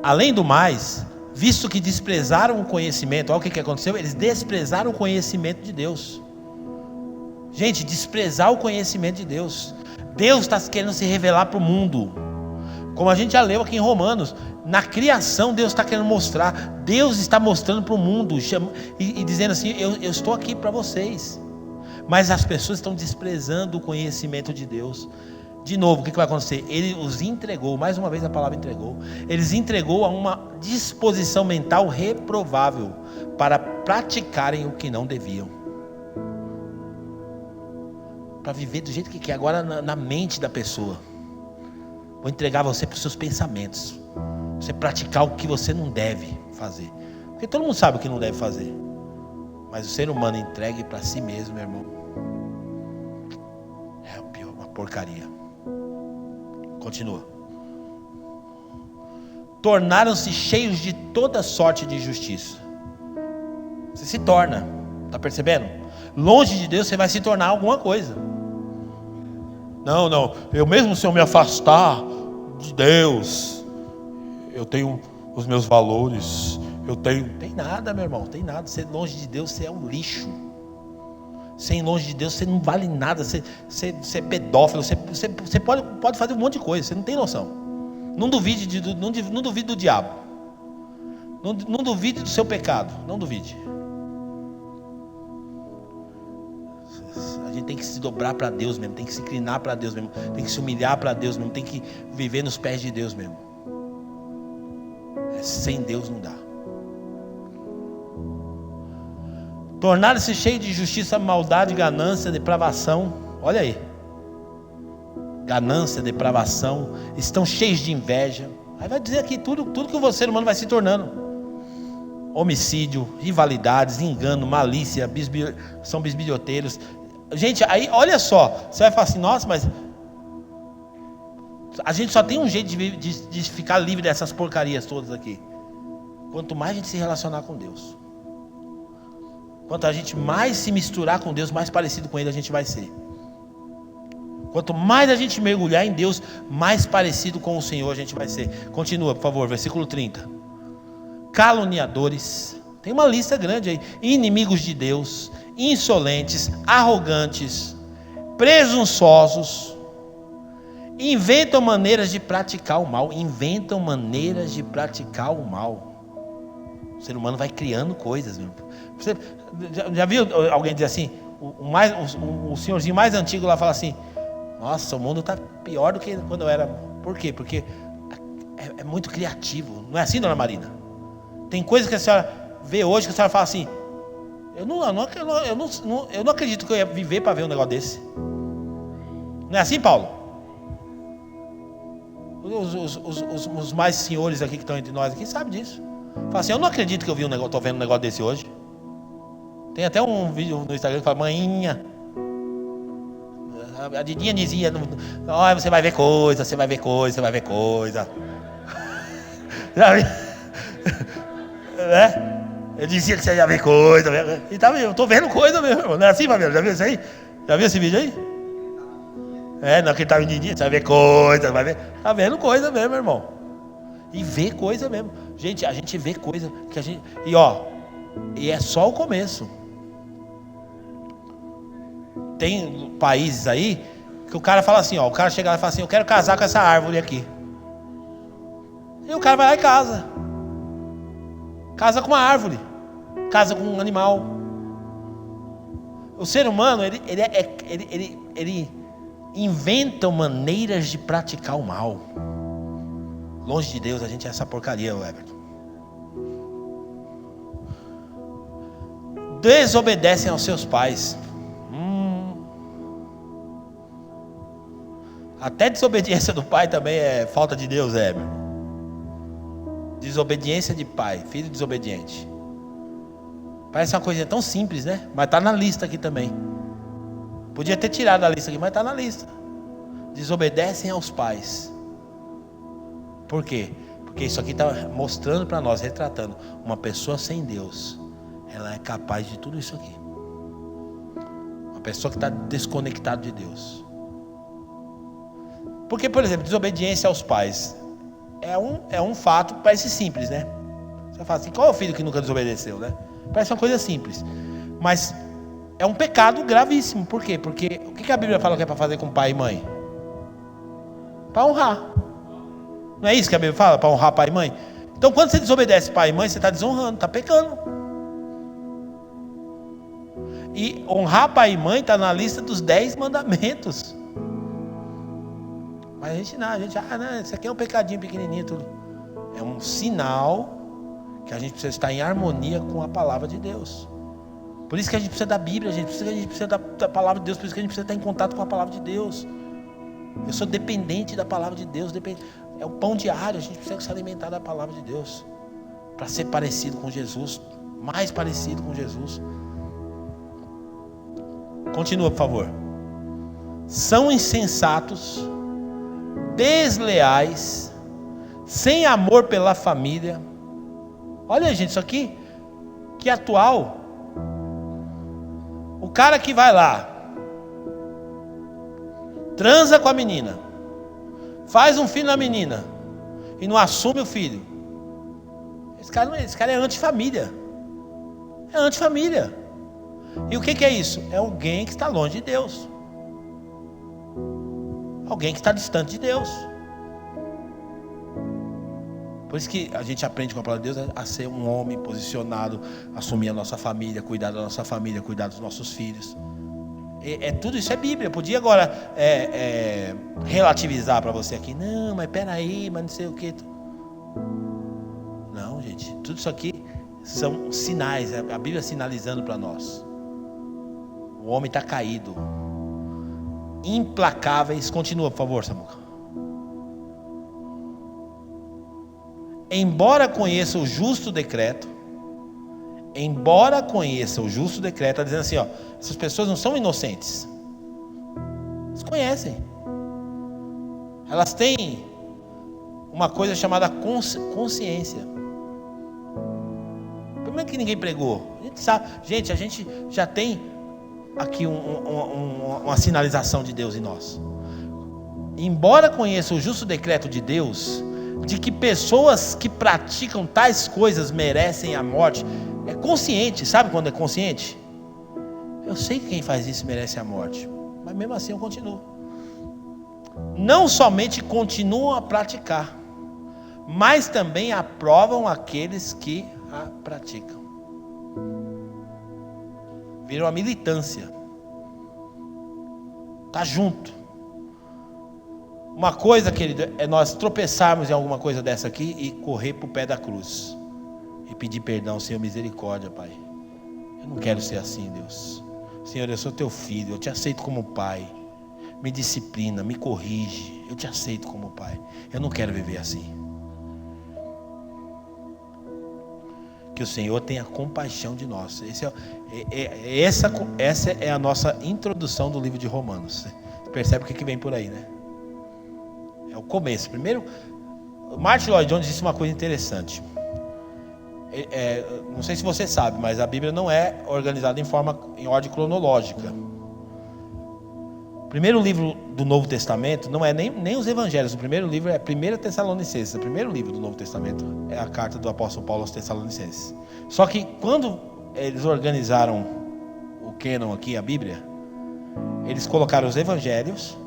A: Além do mais, visto que desprezaram o conhecimento, olha o que aconteceu, eles desprezaram o conhecimento de Deus. Gente, desprezar o conhecimento de Deus. Deus está querendo se revelar para o mundo. Como a gente já leu aqui em Romanos, na criação Deus está querendo mostrar, Deus está mostrando para o mundo e dizendo assim: eu estou aqui para vocês. Mas as pessoas estão desprezando o conhecimento de Deus. De novo, o que vai acontecer? Ele os entregou, mais uma vez a palavra entregou, eles entregou a uma disposição mental reprovável para praticarem o que não deviam, para viver do jeito que quer, agora na mente da pessoa. Vou entregar você para os seus pensamentos, você praticar o que você não deve fazer, porque todo mundo sabe o que não deve fazer, mas o ser humano entregue para si mesmo, meu irmão, é o pior, uma porcaria. Continua. Tornaram-se cheios de toda sorte de injustiça. Você se torna, está percebendo? Longe de Deus você vai se tornar alguma coisa. Não, eu mesmo se eu me afastar de Deus, eu tenho os meus valores, tem nada, meu irmão, tem nada. Você longe de Deus, você é um lixo. Sem longe de Deus, você não vale nada. Você é pedófilo, você pode fazer um monte de coisa, você não tem noção. Não duvide do diabo. Não duvide do seu pecado, não duvide. A gente tem que se dobrar para Deus mesmo, tem que se inclinar para Deus mesmo, tem que se humilhar para Deus mesmo, tem que viver nos pés de Deus mesmo. Sem Deus não dá. Tornaram-se cheios de injustiça, maldade, ganância, depravação. Olha aí. ganância, depravação, estão cheios de inveja. Aí vai dizer aqui tudo que o ser humano vai se tornando: homicídio, rivalidades, engano, malícia, são bisbilhoteiros. Gente, aí olha só, você vai falar assim: nossa, mas a gente só tem um jeito de ficar livre dessas porcarias todas aqui. Quanto mais a gente se relacionar com Deus, quanto a gente mais se misturar com Deus, mais parecido com Ele a gente vai ser. Quanto mais a gente mergulhar em Deus, mais parecido com o Senhor a gente vai ser. Continua, por favor, versículo 30. Caluniadores, tem uma lista grande aí: inimigos de Deus, insolentes, arrogantes, presunçosos, inventam maneiras de praticar o mal. Inventam maneiras de praticar o mal. O ser humano vai criando coisas mesmo. Você já viu alguém dizer assim? O senhorzinho mais antigo lá fala assim: nossa, o mundo está pior do que quando eu era. Por quê? Porque é muito criativo. Não é assim, dona Marina? Tem coisas que a senhora vê hoje que a senhora fala assim: eu não acredito que eu ia viver para ver um negócio desse. Não é assim, Paulo? Os mais senhores aqui que estão entre nós aqui sabem disso. Fala assim: eu não acredito que eu estou vendo um negócio desse hoje. Tem até um vídeo no Instagram que fala: manhinha, a Didinha dizia: olha, você vai ver coisa, você vai ver coisa, você vai ver coisa. Já vi? Né? Eu dizia que você ia ver coisa. E tá, eu estou vendo coisa mesmo. Não é assim, Fabiano? Já viu isso aí? Já viu esse vídeo aí? Não, que ele estava em Didinha, você vai ver coisa, vai ver. Tá vendo coisa mesmo, irmão. E vê coisa mesmo. Gente, a gente vê coisa que a gente. E é só o começo. Tem países aí que o cara fala assim, o cara chega lá e fala assim: eu quero casar com essa árvore aqui. E o cara vai lá e casa. Casa com uma árvore. Casa com um animal. O ser humano, ele inventa maneiras de praticar o mal. Longe de Deus a gente é essa porcaria, Everton. Desobedecem aos seus pais. Até desobediência do pai também é falta de Deus, Everton. Desobediência de pai, filho desobediente. Parece uma coisa tão simples, né? Mas está na lista aqui também. Podia ter tirado a lista aqui, mas está na lista. Desobedecem aos pais. Por quê? Porque isso aqui está mostrando para nós, retratando uma pessoa sem Deus. Ela é capaz de tudo isso aqui. Uma pessoa que está desconectada de Deus. Porque, por exemplo, desobediência aos pais é um fato, parece simples, né? Você fala assim: qual é o filho que nunca desobedeceu, né? Parece uma coisa simples, mas é um pecado gravíssimo. Por quê? Porque o que a Bíblia fala que é para fazer com pai e mãe? Para honrar. Não é isso que a Bíblia fala? Para honrar pai e mãe? Então, quando você desobedece pai e mãe, você está desonrando, está pecando. E honrar pai e mãe está na lista dos 10 mandamentos. Mas a gente não, isso aqui é um pecadinho pequenininho, tudo. É um sinal que a gente precisa estar em harmonia com a palavra de Deus. Por isso que a gente precisa da Bíblia, a gente precisa da palavra de Deus. Por isso que a gente precisa estar em contato com a palavra de Deus. Eu sou dependente da palavra de Deus. É o pão diário, a gente precisa se alimentar da palavra de Deus. Para ser parecido com Jesus. Mais parecido com Jesus. Continua, por favor. São insensatos, desleais, sem amor pela família. Olha, gente, isso aqui, que atual. O cara que vai lá, transa com a menina, faz um filho na menina e não assume o filho. Esse cara é antifamília. É antifamília. E o que é isso? É alguém que está longe de Deus. Alguém que está distante de Deus. Por isso que a gente aprende com a palavra de Deus a ser um homem posicionado, assumir a nossa família, cuidar da nossa família, cuidar dos nossos filhos. Tudo isso é Bíblia. Eu podia agora relativizar para você aqui. Não, mas peraí, mas não sei o que. Não, gente. Tudo isso aqui são sinais. A Bíblia sinalizando para nós. O homem está caído. implacáveis. Continua, por favor, Samuca. Embora conheça o justo decreto, está dizendo assim, ó, essas pessoas não são inocentes. Elas conhecem. Elas têm uma coisa chamada consciência. Como é que ninguém pregou? A gente sabe, gente, a gente já tem aqui uma sinalização de Deus em nós. Embora conheça o justo decreto de Deus, de que pessoas que praticam tais coisas merecem a morte, é consciente. Sabe quando é consciente? Eu sei que quem faz isso merece a morte, mas mesmo assim eu continuo. Não somente continuam a praticar, mas também aprovam aqueles que a praticam. Virou a militância. Tá junto. Uma coisa, querido, é nós tropeçarmos em alguma coisa dessa aqui e correr para o pé da cruz e pedir perdão. Senhor, misericórdia, Pai. Eu não quero ser assim, Deus. Senhor, eu sou teu filho, eu te aceito como pai. Me disciplina, me corrige. Eu te aceito como pai. Eu não quero viver assim. Que o Senhor tenha compaixão de nós. Essa é a nossa introdução do livro de Romanos. Você percebe o que vem por aí, né? É o começo. Primeiro, Martin Lloyd Jones disse uma coisa interessante. Não sei se você sabe, mas a Bíblia não é organizada em ordem cronológica. O primeiro livro do Novo Testamento não é nem os Evangelhos. O primeiro livro é 1 Tessalonicenses. O primeiro livro do Novo Testamento é a carta do apóstolo Paulo aos Tessalonicenses. Só que quando eles organizaram o cânon aqui, a Bíblia, eles colocaram os Evangelhos.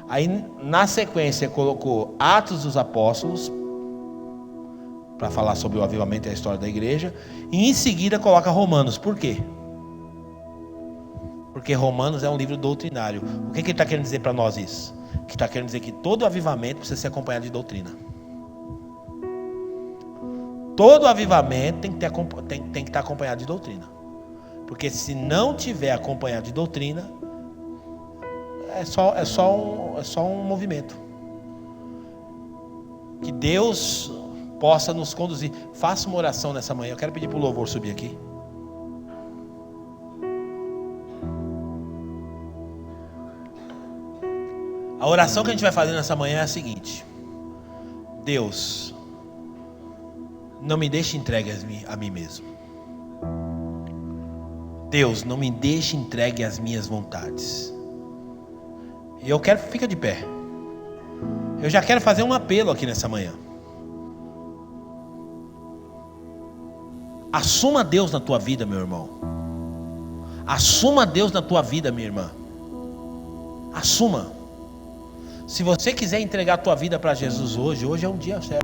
A: Aí na sequência colocou Atos dos Apóstolos, para falar sobre o avivamento e a história da igreja. E em seguida coloca Romanos. Por quê? Porque Romanos é um livro doutrinário. O que ele está querendo dizer para nós isso? Que está querendo dizer que todo avivamento precisa ser acompanhado de doutrina. Todo avivamento tem que estar acompanhado de doutrina. Porque se não tiver acompanhado de doutrina, é só um movimento. Que Deus possa nos conduzir. Faça uma oração nessa manhã. Eu quero pedir para o louvor subir aqui. A oração que a gente vai fazer nessa manhã é a seguinte: Deus, não me deixe entregue a mim mesmo. Deus, não me deixe entregue às minhas vontades. E eu quero, fica de pé. Eu já quero fazer um apelo aqui nessa manhã. Assuma Deus na tua vida, meu irmão. Assuma Deus na tua vida, minha irmã. Assuma. Se você quiser entregar a tua vida para Jesus hoje é um dia certo.